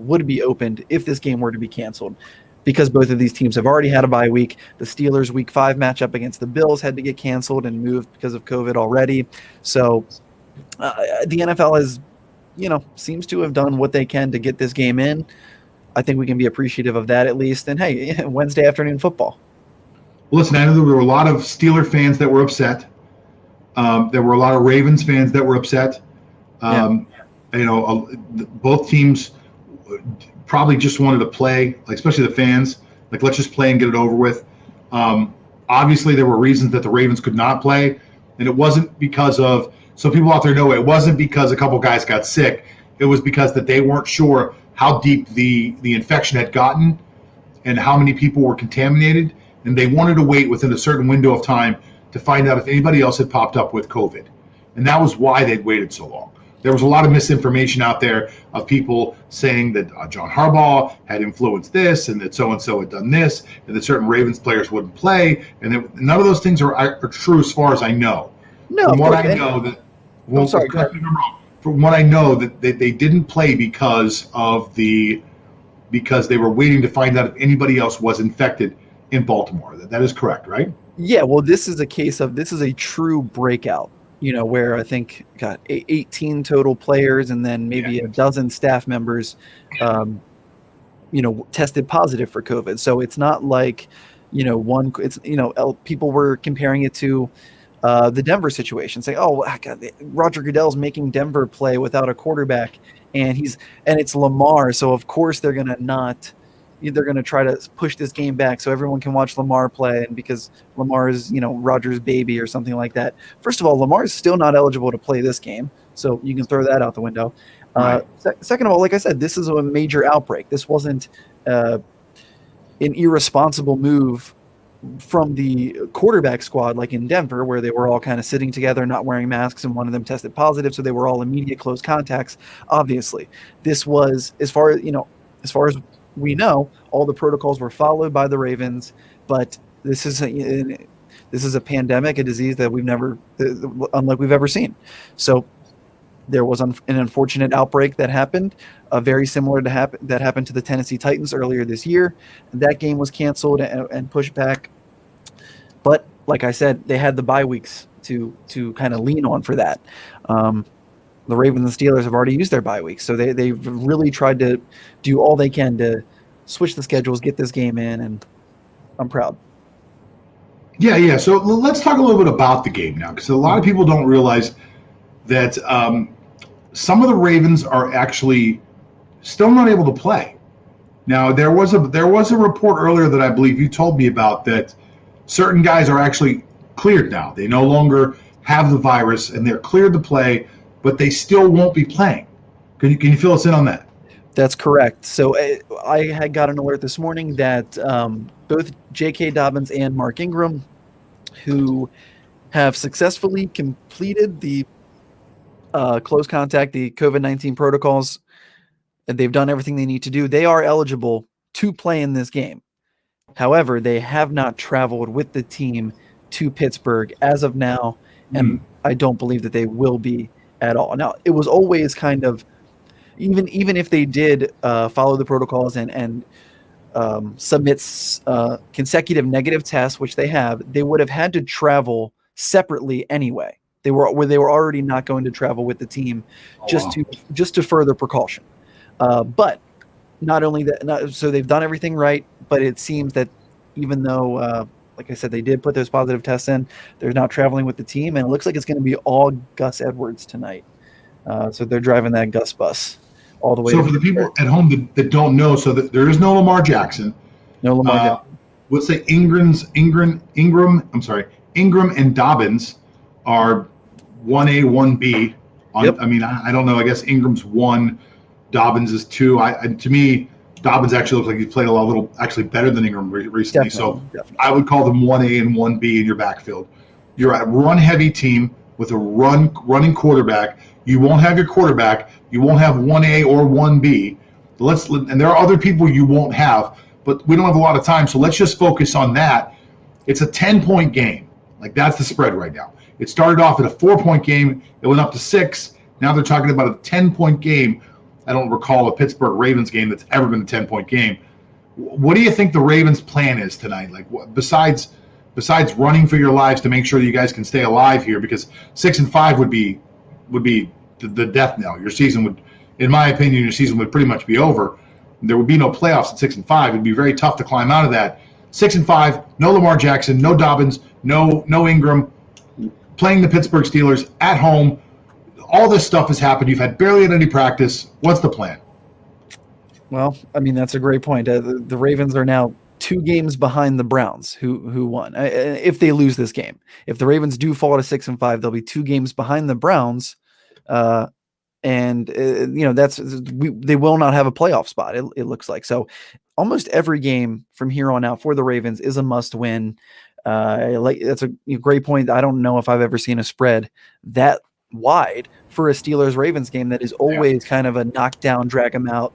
would be opened if this game were to be canceled, because both of these teams have already had a bye week. The Steelers' Week 5 matchup against the Bills had to get canceled and moved because of COVID already. So the NFL has, seems to have done what they can to get this game in. I think we can be appreciative of that at least. And hey, Wednesday afternoon football. Well, listen, I know there were a lot of Steeler fans that were upset. There were a lot of Ravens fans that were upset. Both teams probably just wanted to play, like, especially the fans, like, let's just play and get it over with. Obviously, there were reasons that the Ravens could not play, and it wasn't because of, so people out there know, it wasn't because a couple guys got sick. It was because that they weren't sure how deep the infection had gotten and how many people were contaminated, and they wanted to wait within a certain window of time to find out if anybody else had popped up with COVID. And that was why they'd waited so long. There was a lot of misinformation out there of people saying that John Harbaugh had influenced this, and that so-and-so had done this, and that certain Ravens players wouldn't play. And none of those things are true as far as I know. No, from what I know, that, well, sorry, correct me if I'm wrong. From what I know, that they didn't play because they were waiting to find out if anybody else was infected in Baltimore. That is correct, right? Yeah, well, this is a true breakout. Where I think got 18 total players and then maybe a dozen staff members, tested positive for COVID. So it's not like, people were comparing it to the Denver situation, saying, "Oh, God, Roger Goodell's making Denver play without a quarterback, and it's Lamar, so of course they're going to try to push this game back so everyone can watch Lamar play, and because Lamar is, Rodgers' baby or something like that." First of all, Lamar is still not eligible to play this game, so you can throw that out the window. Right. Second of all, like I said, this is a major outbreak. This wasn't an irresponsible move from the quarterback squad like in Denver, where they were all kind of sitting together, not wearing masks, and one of them tested positive, so they were all immediate close contacts. Obviously, this was, as far as we know, all the protocols were followed by the Ravens, but this is a pandemic, a disease that unlike we've ever seen. So there was an unfortunate outbreak that happened, very similar to that happened to the Tennessee Titans earlier this year. That game was canceled and pushed back. But like I said, they had the bye weeks to kind of lean on for that. The Ravens and Steelers have already used their bye weeks, so they've really tried to do all they can to switch the schedules, get this game in, and I'm proud. Yeah. So let's talk a little bit about the game now, because a lot of people don't realize that some of the Ravens are actually still not able to play. Now, there was a report earlier that I believe you told me about, that certain guys are actually cleared now. They no longer have the virus, and they're cleared to play, but they still won't be playing. Can you fill us in on that? That's correct. So I had got an alert this morning that both J.K. Dobbins and Mark Ingram, who have successfully completed the close contact, the COVID-19 protocols, and they've done everything they need to do, they are eligible to play in this game. However, they have not traveled with the team to Pittsburgh as of now, and I don't believe that they will be at all. Now, it was always kind of, even if they did follow the protocols and submit consecutive negative tests, which they have, they would have had to travel separately anyway. They were already not going to travel with the team, just to further precaution. But not only that, so they've done everything right. But it seems that even though, like I said, they did put those positive tests in, they're not traveling with the team, and it looks like it's going to be all Gus Edwards tonight. So they're driving that Gus bus all the way. So for the people at home that don't know, so that there is no Lamar Jackson. No Lamar Jackson. Let's say Ingram and Dobbins are 1A, 1B Yep. I mean, I don't know. I guess Ingram's 1, Dobbins is 2. To me, Dobbins actually looks like he's played a little actually better than Ingram recently. Definitely. I would call them 1A and 1B in your backfield. You're a run-heavy team with a running quarterback. You won't have your quarterback. You won't have 1A or 1B. And there are other people you won't have, but we don't have a lot of time, so let's just focus on that. It's a 10-point game. Like, that's the spread right now. It started off at a 4-point game. It went up to 6. Now they're talking about a 10-point game. I don't recall a Pittsburgh Ravens game that's ever been a 10-point game. What do you think the Ravens' plan is tonight? Like, besides running for your lives to make sure that you guys can stay alive here, because 6-5 would be the death knell. Your season would, in my opinion, your season would pretty much be over. There would be no playoffs at 6-5. It'd be very tough to climb out of that. 6-5, no Lamar Jackson, no Dobbins, no Ingram, playing the Pittsburgh Steelers at home. All this stuff has happened. You've had barely had any practice. What's the plan? Well, I mean, that's a great point. The Ravens are now 2 games behind the Browns, who won. If they lose this game, if the Ravens do fall to 6-5, they'll be 2 games behind the Browns, and they will not have a playoff spot. It looks like so. Almost every game from here on out for the Ravens is a must-win. That's a great point. I don't know if I've ever seen a spread that wide for a Steelers-Ravens game that is always kind of a knockdown, drag them out.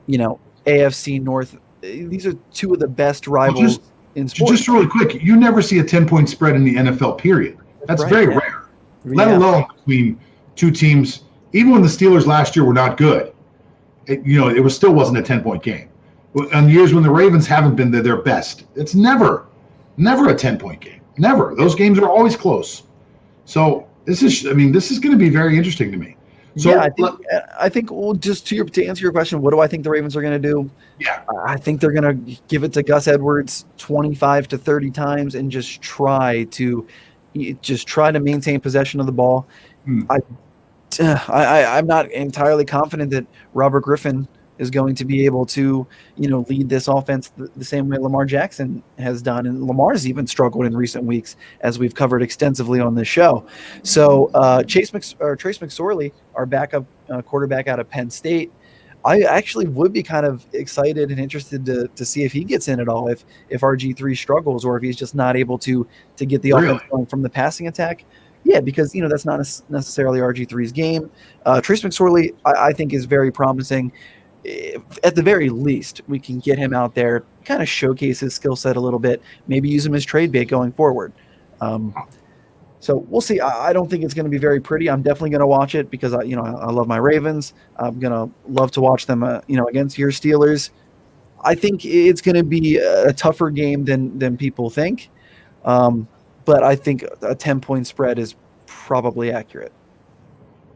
AFC North. These are 2 of the best rivals in sports. Just really quick, you never see a 10-point spread in the NFL. Period. That's very rare. Let alone between 2 teams. Even when the Steelers last year were not good, it still wasn't a 10-point game. On years when the Ravens haven't been their best, it's never a 10-point game. Never. Those games are always close. So this is going to be very interesting to me. So I think well, just to answer your question, what do I think the Ravens are going to do? Yeah, I think they're going to give it to Gus Edwards 25 to 30 times and just try to maintain possession of the ball. I'm not entirely confident that Robert Griffin is going to be able to, lead this offense the same way Lamar Jackson has done. And Lamar's even struggled in recent weeks, as we've covered extensively on this show. So Trace Mcsorley, our backup quarterback out of Penn State, I actually would be kind of excited and interested to see if he gets in at all, if RG3 struggles or if he's just not able to get the offense going from the passing attack. Yeah, because, that's not necessarily RG3's game. Trace Mcsorley, I think, is very promising. At the very least, we can get him out there, kind of showcase his skill set a little bit, maybe use him as trade bait going forward. So we'll see. I don't think it's going to be very pretty. I'm definitely going to watch it because I love my Ravens. I'm going to love to watch them, against your Steelers. I think it's going to be a tougher game than people think. But I think a 10-point spread is probably accurate.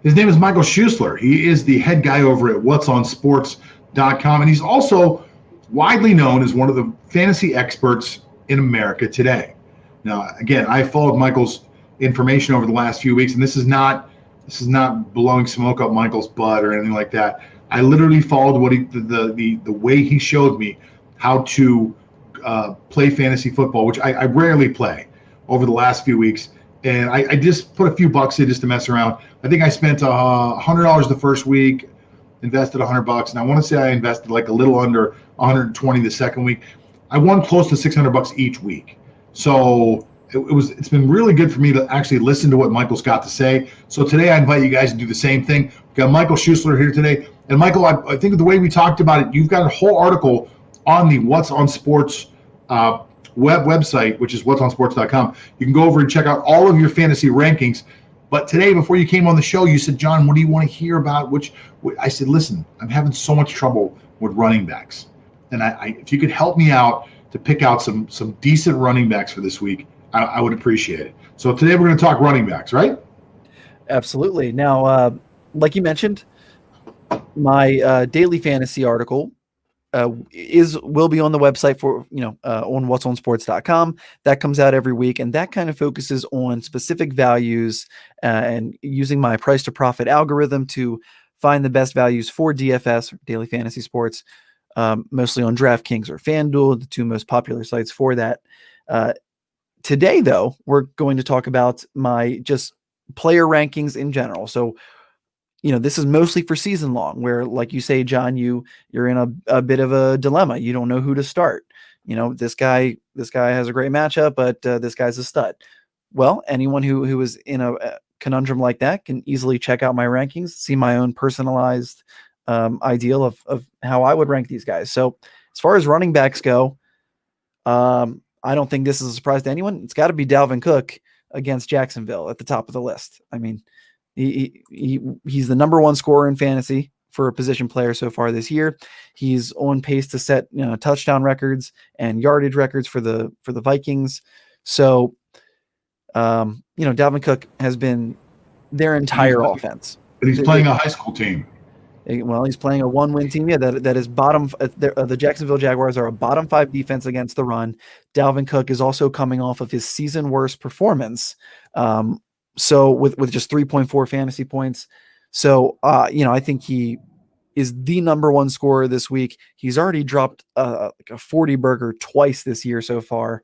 His name is Michael Schussler. He is the head guy over at whatsonsports.com, and he's also widely known as one of the fantasy experts in America today. Now, again, I followed Michael's information over the last few weeks, and this is not blowing smoke up Michael's butt or anything like that. I literally followed what the way he showed me how to play fantasy football, which I rarely play, over the last few weeks. And I just put a few bucks in just to mess around. I think I spent $100 the first week, invested $100, and I want to say I invested like a little under 120 the second week. I won close to $600 each week. So it's been really good for me to actually listen to what Michael's got to say. So today I invite you guys to do the same thing. We've got Michael Schussler here today. And Michael, I think the way we talked about it, you've got a whole article on the What's on Sports website, which is whatsonsports.com. You can go over and check out all of your fantasy rankings. But today, before you came on the show, you said, John, what do you want to hear about? I said, listen, I'm having so much trouble with running backs. And if you could help me out to pick out some decent running backs for this week, I would appreciate it. So today we're going to talk running backs, right? Absolutely. Now, like you mentioned, my daily fantasy article will be on the website for, on whatsonsports.com. That comes out every week, and that kind of focuses on specific values and using my price to profit algorithm to find the best values for DFS, or daily fantasy sports, mostly on DraftKings or FanDuel, the 2 most popular sites for that. Today, though, we're going to talk about my just player rankings in general. So this is mostly for season long, where, like you say, John, you're in a bit of a dilemma. You don't know who to start. This guy has a great matchup, but this guy's a stud. Well, anyone who is in a conundrum like that can easily check out my rankings, see my own personalized ideal of how I would rank these guys. So as far as running backs go, I don't think this is a surprise to anyone. It's got to be Dalvin Cook against Jacksonville at the top of the list. I mean, he's the number one scorer in fantasy for a position player so far this year. He's on pace to set touchdown records and yardage records for the Vikings. So, Dalvin Cook has been their entire offense. But he's playing a high school team. Well, he's playing a one-win team. Yeah, that is bottom. The Jacksonville Jaguars are a bottom 5 defense against the run. Dalvin Cook is also coming off of his season worst performance. So with just 3.4 fantasy points. So, I think he is the number one scorer this week. He's already dropped like a 40 burger twice this year so far.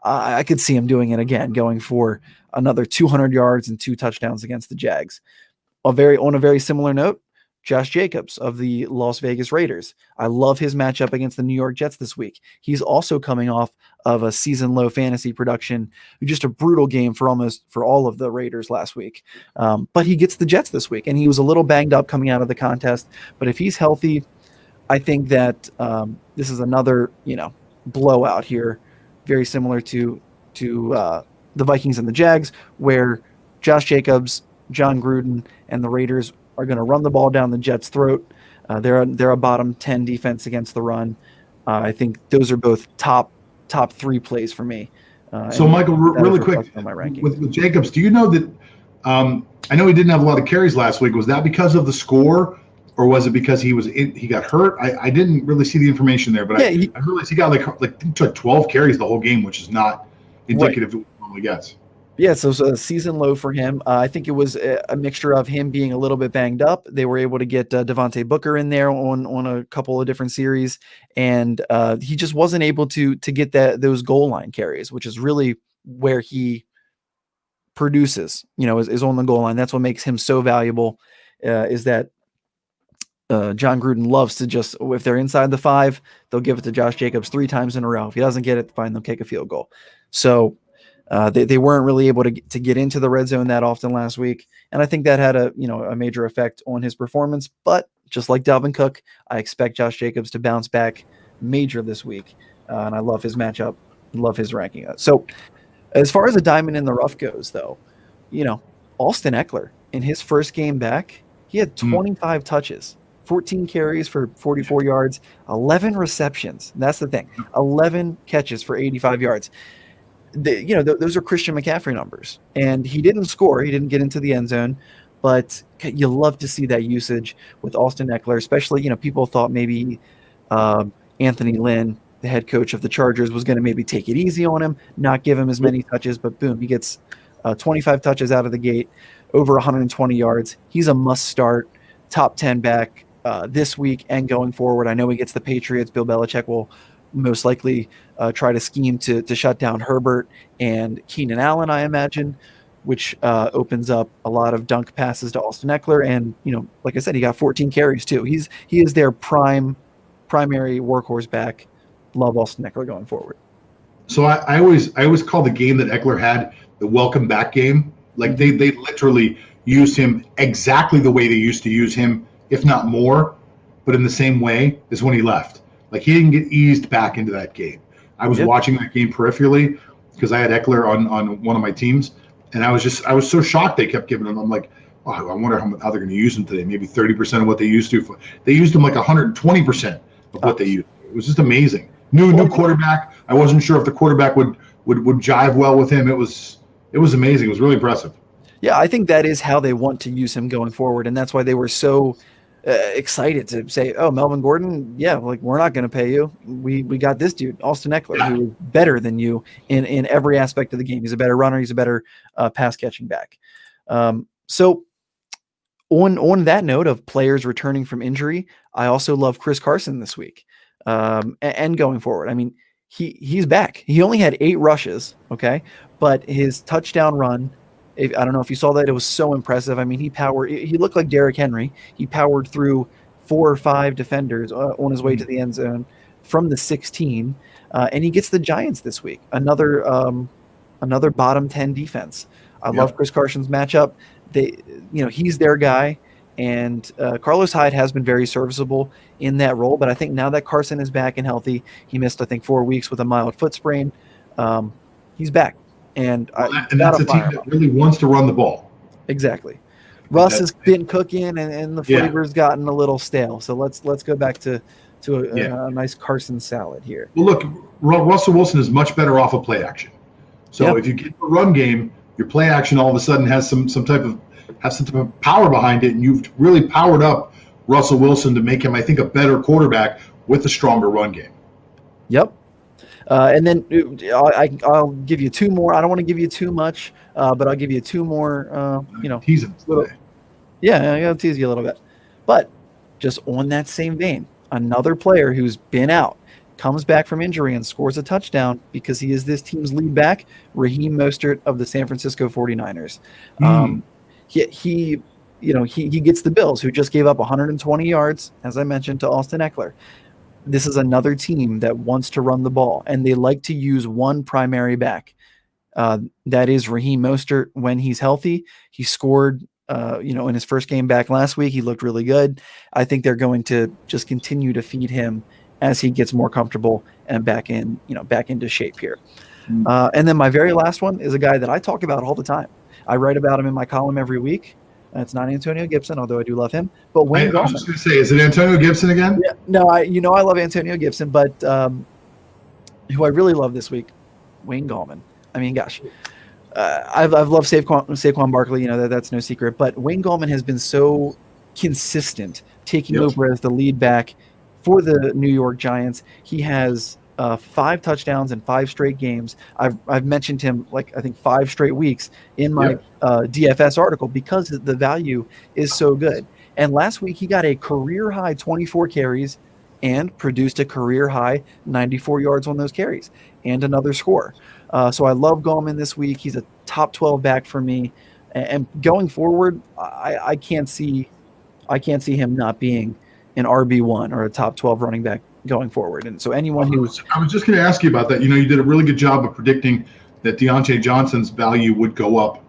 I could see him doing it again, going for another 200 yards and 2 touchdowns against the Jags. On a very similar note, Josh Jacobs of the Las Vegas Raiders. I love his matchup against the New York Jets this week. He's also coming off of a season-low fantasy production, just a brutal game for all of the Raiders last week. But he gets the Jets this week, and he was a little banged up coming out of the contest. But if he's healthy, I think that this is another blowout here, very similar to the Vikings and the Jags, where Josh Jacobs, John Gruden, and the Raiders are going to run the ball down the Jets' throat. They're a bottom 10 defense against the run. I think those are both top 3 plays for me. So, Michael, really quick, with Jacobs, do you know that I know he didn't have a lot of carries last week. Was that because of the score, or was it because he got hurt? I didn't really see the information there, but yeah, I realized he got he took 12 carries the whole game, which is not indicative of what he normally gets. Yeah, so it's a season low for him. I think it was a mixture of him being a little bit banged up. They were able to get Devontae Booker in there on a couple of different series, and he just wasn't able to get those goal line carries, which is really where he produces. Is on the goal line. That's what makes him so valuable. Is that John Gruden loves to just, if they're inside the 5, they'll give it to Josh Jacobs 3 times in a row. If he doesn't get it, fine, they'll kick a field goal. So. They weren't really able to get into the red zone that often last week, and I think that had a major effect on his performance. But just like Dalvin Cook, I expect Josh Jacobs to bounce back major this week, and I love his matchup, love his ranking. So, as far as a diamond in the rough goes, though, Austin Eckler in his first game back, he had 25 touches, 14 carries for 44 yards, 11 receptions. That's the thing, 11 catches for 85 yards. Those are Christian McCaffrey numbers, and he didn't score. He didn't get into the end zone, but you love to see that usage with Austin Eckler, especially, people thought maybe Anthony Lynn, the head coach of the Chargers, was going to maybe take it easy on him, not give him as many touches, but boom, he gets 25 touches out of the gate, over 120 yards. He's a must start, top 10 back this week and going forward. I know he gets the Patriots. Bill Belichick will most likely try to scheme to shut down Herbert and Keenan Allen, I imagine, which opens up a lot of dunk passes to Austin Eckler. And, like I said, he got 14 carries too. He is their primary workhorse back. Love Austin Eckler going forward. So I always call the game that Eckler had the welcome back game. Like they literally used him exactly the way they used to use him, if not more, but in the same way as when he left. Like he didn't get eased back into that game. I was watching that game peripherally because I had Eckler on one of my teams, and I was so shocked they kept giving him. I'm like, oh, I wonder how they're going to use him today. Maybe 30% of what they used to. They used him like 120% of what they used. It was just amazing. New quarterback. I wasn't sure if the quarterback would jive well with him. It was amazing. It was really impressive. Yeah, I think that is how they want to use him going forward, and that's why they were so excited to say, "Oh, Melvin Gordon, yeah, like we're not going to pay you. We got this dude, Austin Eckler, who is better than you in every aspect of the game. He's a better runner. He's a better pass catching back." So, on that note of players returning from injury, I also love Chris Carson this week and going forward. I mean, he's back. He only had 8 rushes, okay, but his touchdown run I don't know if you saw that. It was so impressive. I mean, he looked like Derrick Henry. He powered through 4 or 5 defenders on his way to the end zone from the 16, and he gets the Giants this week. Another bottom 10 defense. I love Chris Carson's matchup. He's their guy, and Carlos Hyde has been very serviceable in that role. But I think now that Carson is back and healthy, he missed, I think, 4 weeks with a mild foot sprain. He's back, and that's a team that really wants to run the ball. Exactly. Russ has been cooking, and the flavor's gotten a little stale. So let's go back to a nice Carson salad here. Well, look, Russell Wilson is much better off of play action. So if you get the run game, your play action all of a sudden has some type of power behind it, and you've really powered up Russell Wilson to make him, I think, a better quarterback with a stronger run game. Yep. And then I'll give you 2 more. I don't want to give you too much, but I'll give you 2 more. Tease him today. Yeah, I'll tease you a little bit. But just on that same vein, another player who's been out comes back from injury and scores a touchdown because he is this team's lead back, Raheem Mostert of the San Francisco 49ers. He gets the Bills, who just gave up 120 yards, as I mentioned, to Austin Eckler. This is another team that wants to run the ball, and they like to use one primary back. That is Raheem Mostert when he's healthy. He scored, in his first game back last week. He looked really good. I think they're going to just continue to feed him as he gets more comfortable and back into shape here. And then my very last one is a guy that I talk about all the time. I write about him in my column every week. It's not Antonio Gibson, although I do love him. But Wayne Gallman. I was just going to say, is it Antonio Gibson again? Yeah, no, I love Antonio Gibson, but who I really love this week, Wayne Gallman. I mean, gosh, I've loved Saquon Barkley. That's no secret. But Wayne Gallman has been so consistent, taking over as the lead back for the New York Giants. He has 5 touchdowns in 5 straight games. I've mentioned him I think 5 straight weeks in my DFS article because the value is so good. And last week he got a career high 24 carries and produced a career high 94 yards on those carries and another score. So I love Goldman this week. He's a top 12 back for me. And going forward, I can't see him not being an RB1 or a top 12 running back going forward. And so anyone who I was just going to ask you about that. You did a really good job of predicting that Deontay Johnson's value would go up.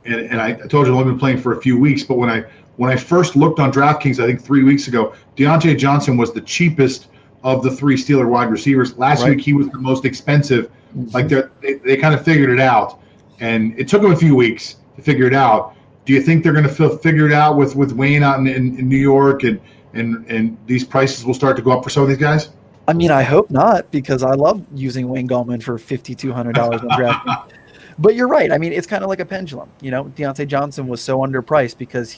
And I told you I've only been playing for a few weeks, but when I first looked on DraftKings, I think 3 weeks ago, Deontay Johnson was the cheapest of the 3 Steeler wide receivers. Last week he was the most expensive. Like they kind of figured it out, and it took them a few weeks to figure it out. Do you think they're going to figure it out with Wayne out in New York, and these prices will start to go up for some of these guys? I mean, I hope not, because I love using Wayne Gallman for $5,200 on DraftKings. But you're right. I mean, it's kind of like a pendulum. Deontay Johnson was so underpriced because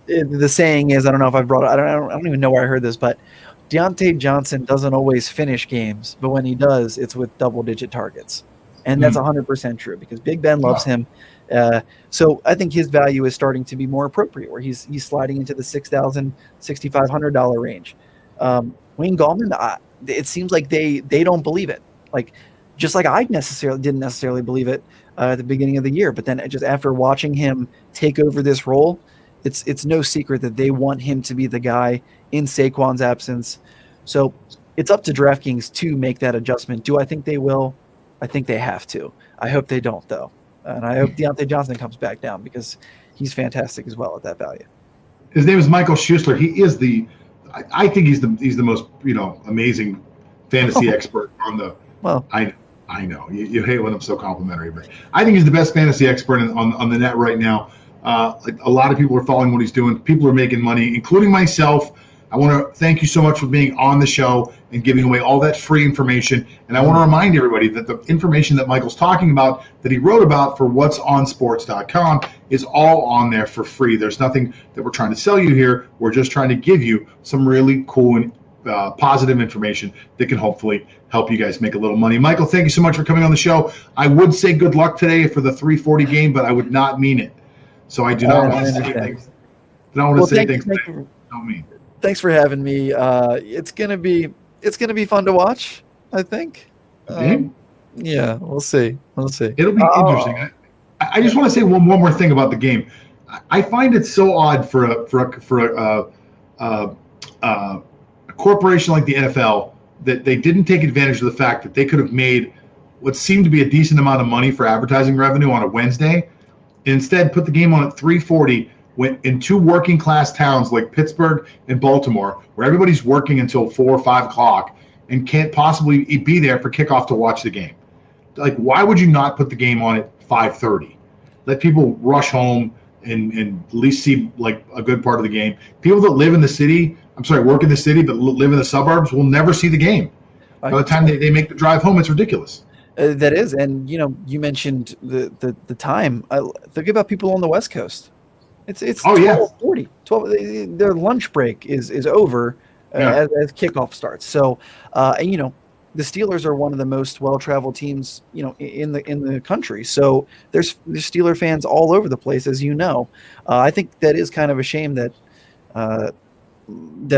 the saying is, I don't know if I brought it. I don't even know where I heard this, but Deontay Johnson doesn't always finish games, but when he does, it's with double-digit targets. And that's 100% true because Big Ben loves him. So I think his value is starting to be more appropriate, where he's sliding into the $6,000, $6,500 range. Wayne Gallman, it seems like they don't believe it. Just like I didn't necessarily believe it at the beginning of the year, but then just after watching him take over this role, it's no secret that they want him to be the guy in Saquon's absence. So it's up to DraftKings to make that adjustment. Do I think they will? I think they have to. I hope they don't, though. And I hope Deontay Johnson comes back down because he's fantastic as well at that value. His name is Michael Schussler. He is I think he's the most amazing fantasy expert on the. Well, I know you hate when I'm so complimentary, but I think he's the best fantasy expert on the net right now. A lot of people are following what he's doing. People are making money, including myself. I want to thank you so much for being on the show and giving away all that free information. And I want to remind everybody that the information that Michael's talking about, that he wrote about for whatsonsports.com, is all on there for free. There's nothing that we're trying to sell you here. We're just trying to give you some really cool and positive information that can hopefully help you guys make a little money. Michael, thank you so much for coming on the show. I would say good luck today for the 340 game, but I would not mean it. So I do not want to say things. I don't want to say things. Don't mean. Thanks for having me. It's gonna be fun to watch, I think. Yeah, we'll see. It'll be interesting. I just want to say one more thing about the game. I find it so odd for a corporation like the NFL that they didn't take advantage of the fact that they could have made what seemed to be a decent amount of money for advertising revenue on a Wednesday. Instead, put the game on at 3:40 in two working class towns like Pittsburgh and Baltimore, where everybody's working until 4 or 5 o'clock and can't possibly be there for kickoff to watch the game. Like, why would you not put the game on at 5:30? Let people rush home and at least see like a good part of the game. People that live in the city, work in the city but live in the suburbs will never see the game. By the time they make the drive home, it's ridiculous. That is, and you mentioned the time. Think about people on the West Coast. It's 12:40. 12. Their lunch break is over as kickoff starts. So, and the Steelers are one of the most well-traveled teams, in the country. So there's Steeler fans all over the place, as you know. I think that is kind of a shame that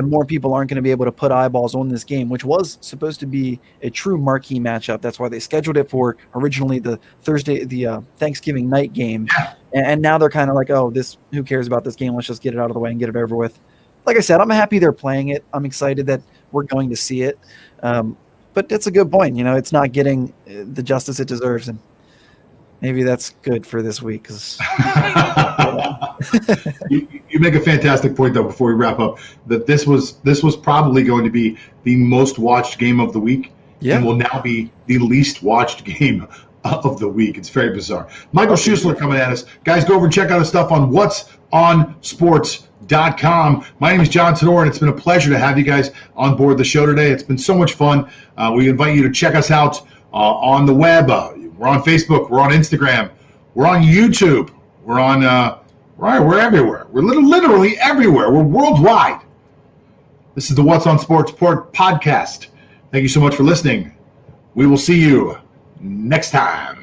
more people aren't going to be able to put eyeballs on this game, which was supposed to be a true marquee matchup. That's why they scheduled it for originally the Thanksgiving night game. Yeah. And now they're kind of like, who cares about this game? Let's just get it out of the way and get it over with. Like I said, I'm happy they're playing it. I'm excited that we're going to see it. But that's a good point. It's not getting the justice it deserves, and maybe that's good for this week. Cause, you make a fantastic point, though. Before we wrap up, that this was probably going to be the most watched game of the week, and will now be the least watched game of the week. It's very bizarre. Michael Schussler coming at us, guys. Go over and check out his stuff on whatsonsports.com. My name is John Tenor, and it's been a pleasure to have you guys on board the show today. It's been so much fun. We invite you to check us out on the web. We're on Facebook. We're on Instagram. We're on YouTube. We're on. We're everywhere. We're literally everywhere. We're worldwide. This is the What's on Sports podcast. Thank you so much for listening. We will see you next time.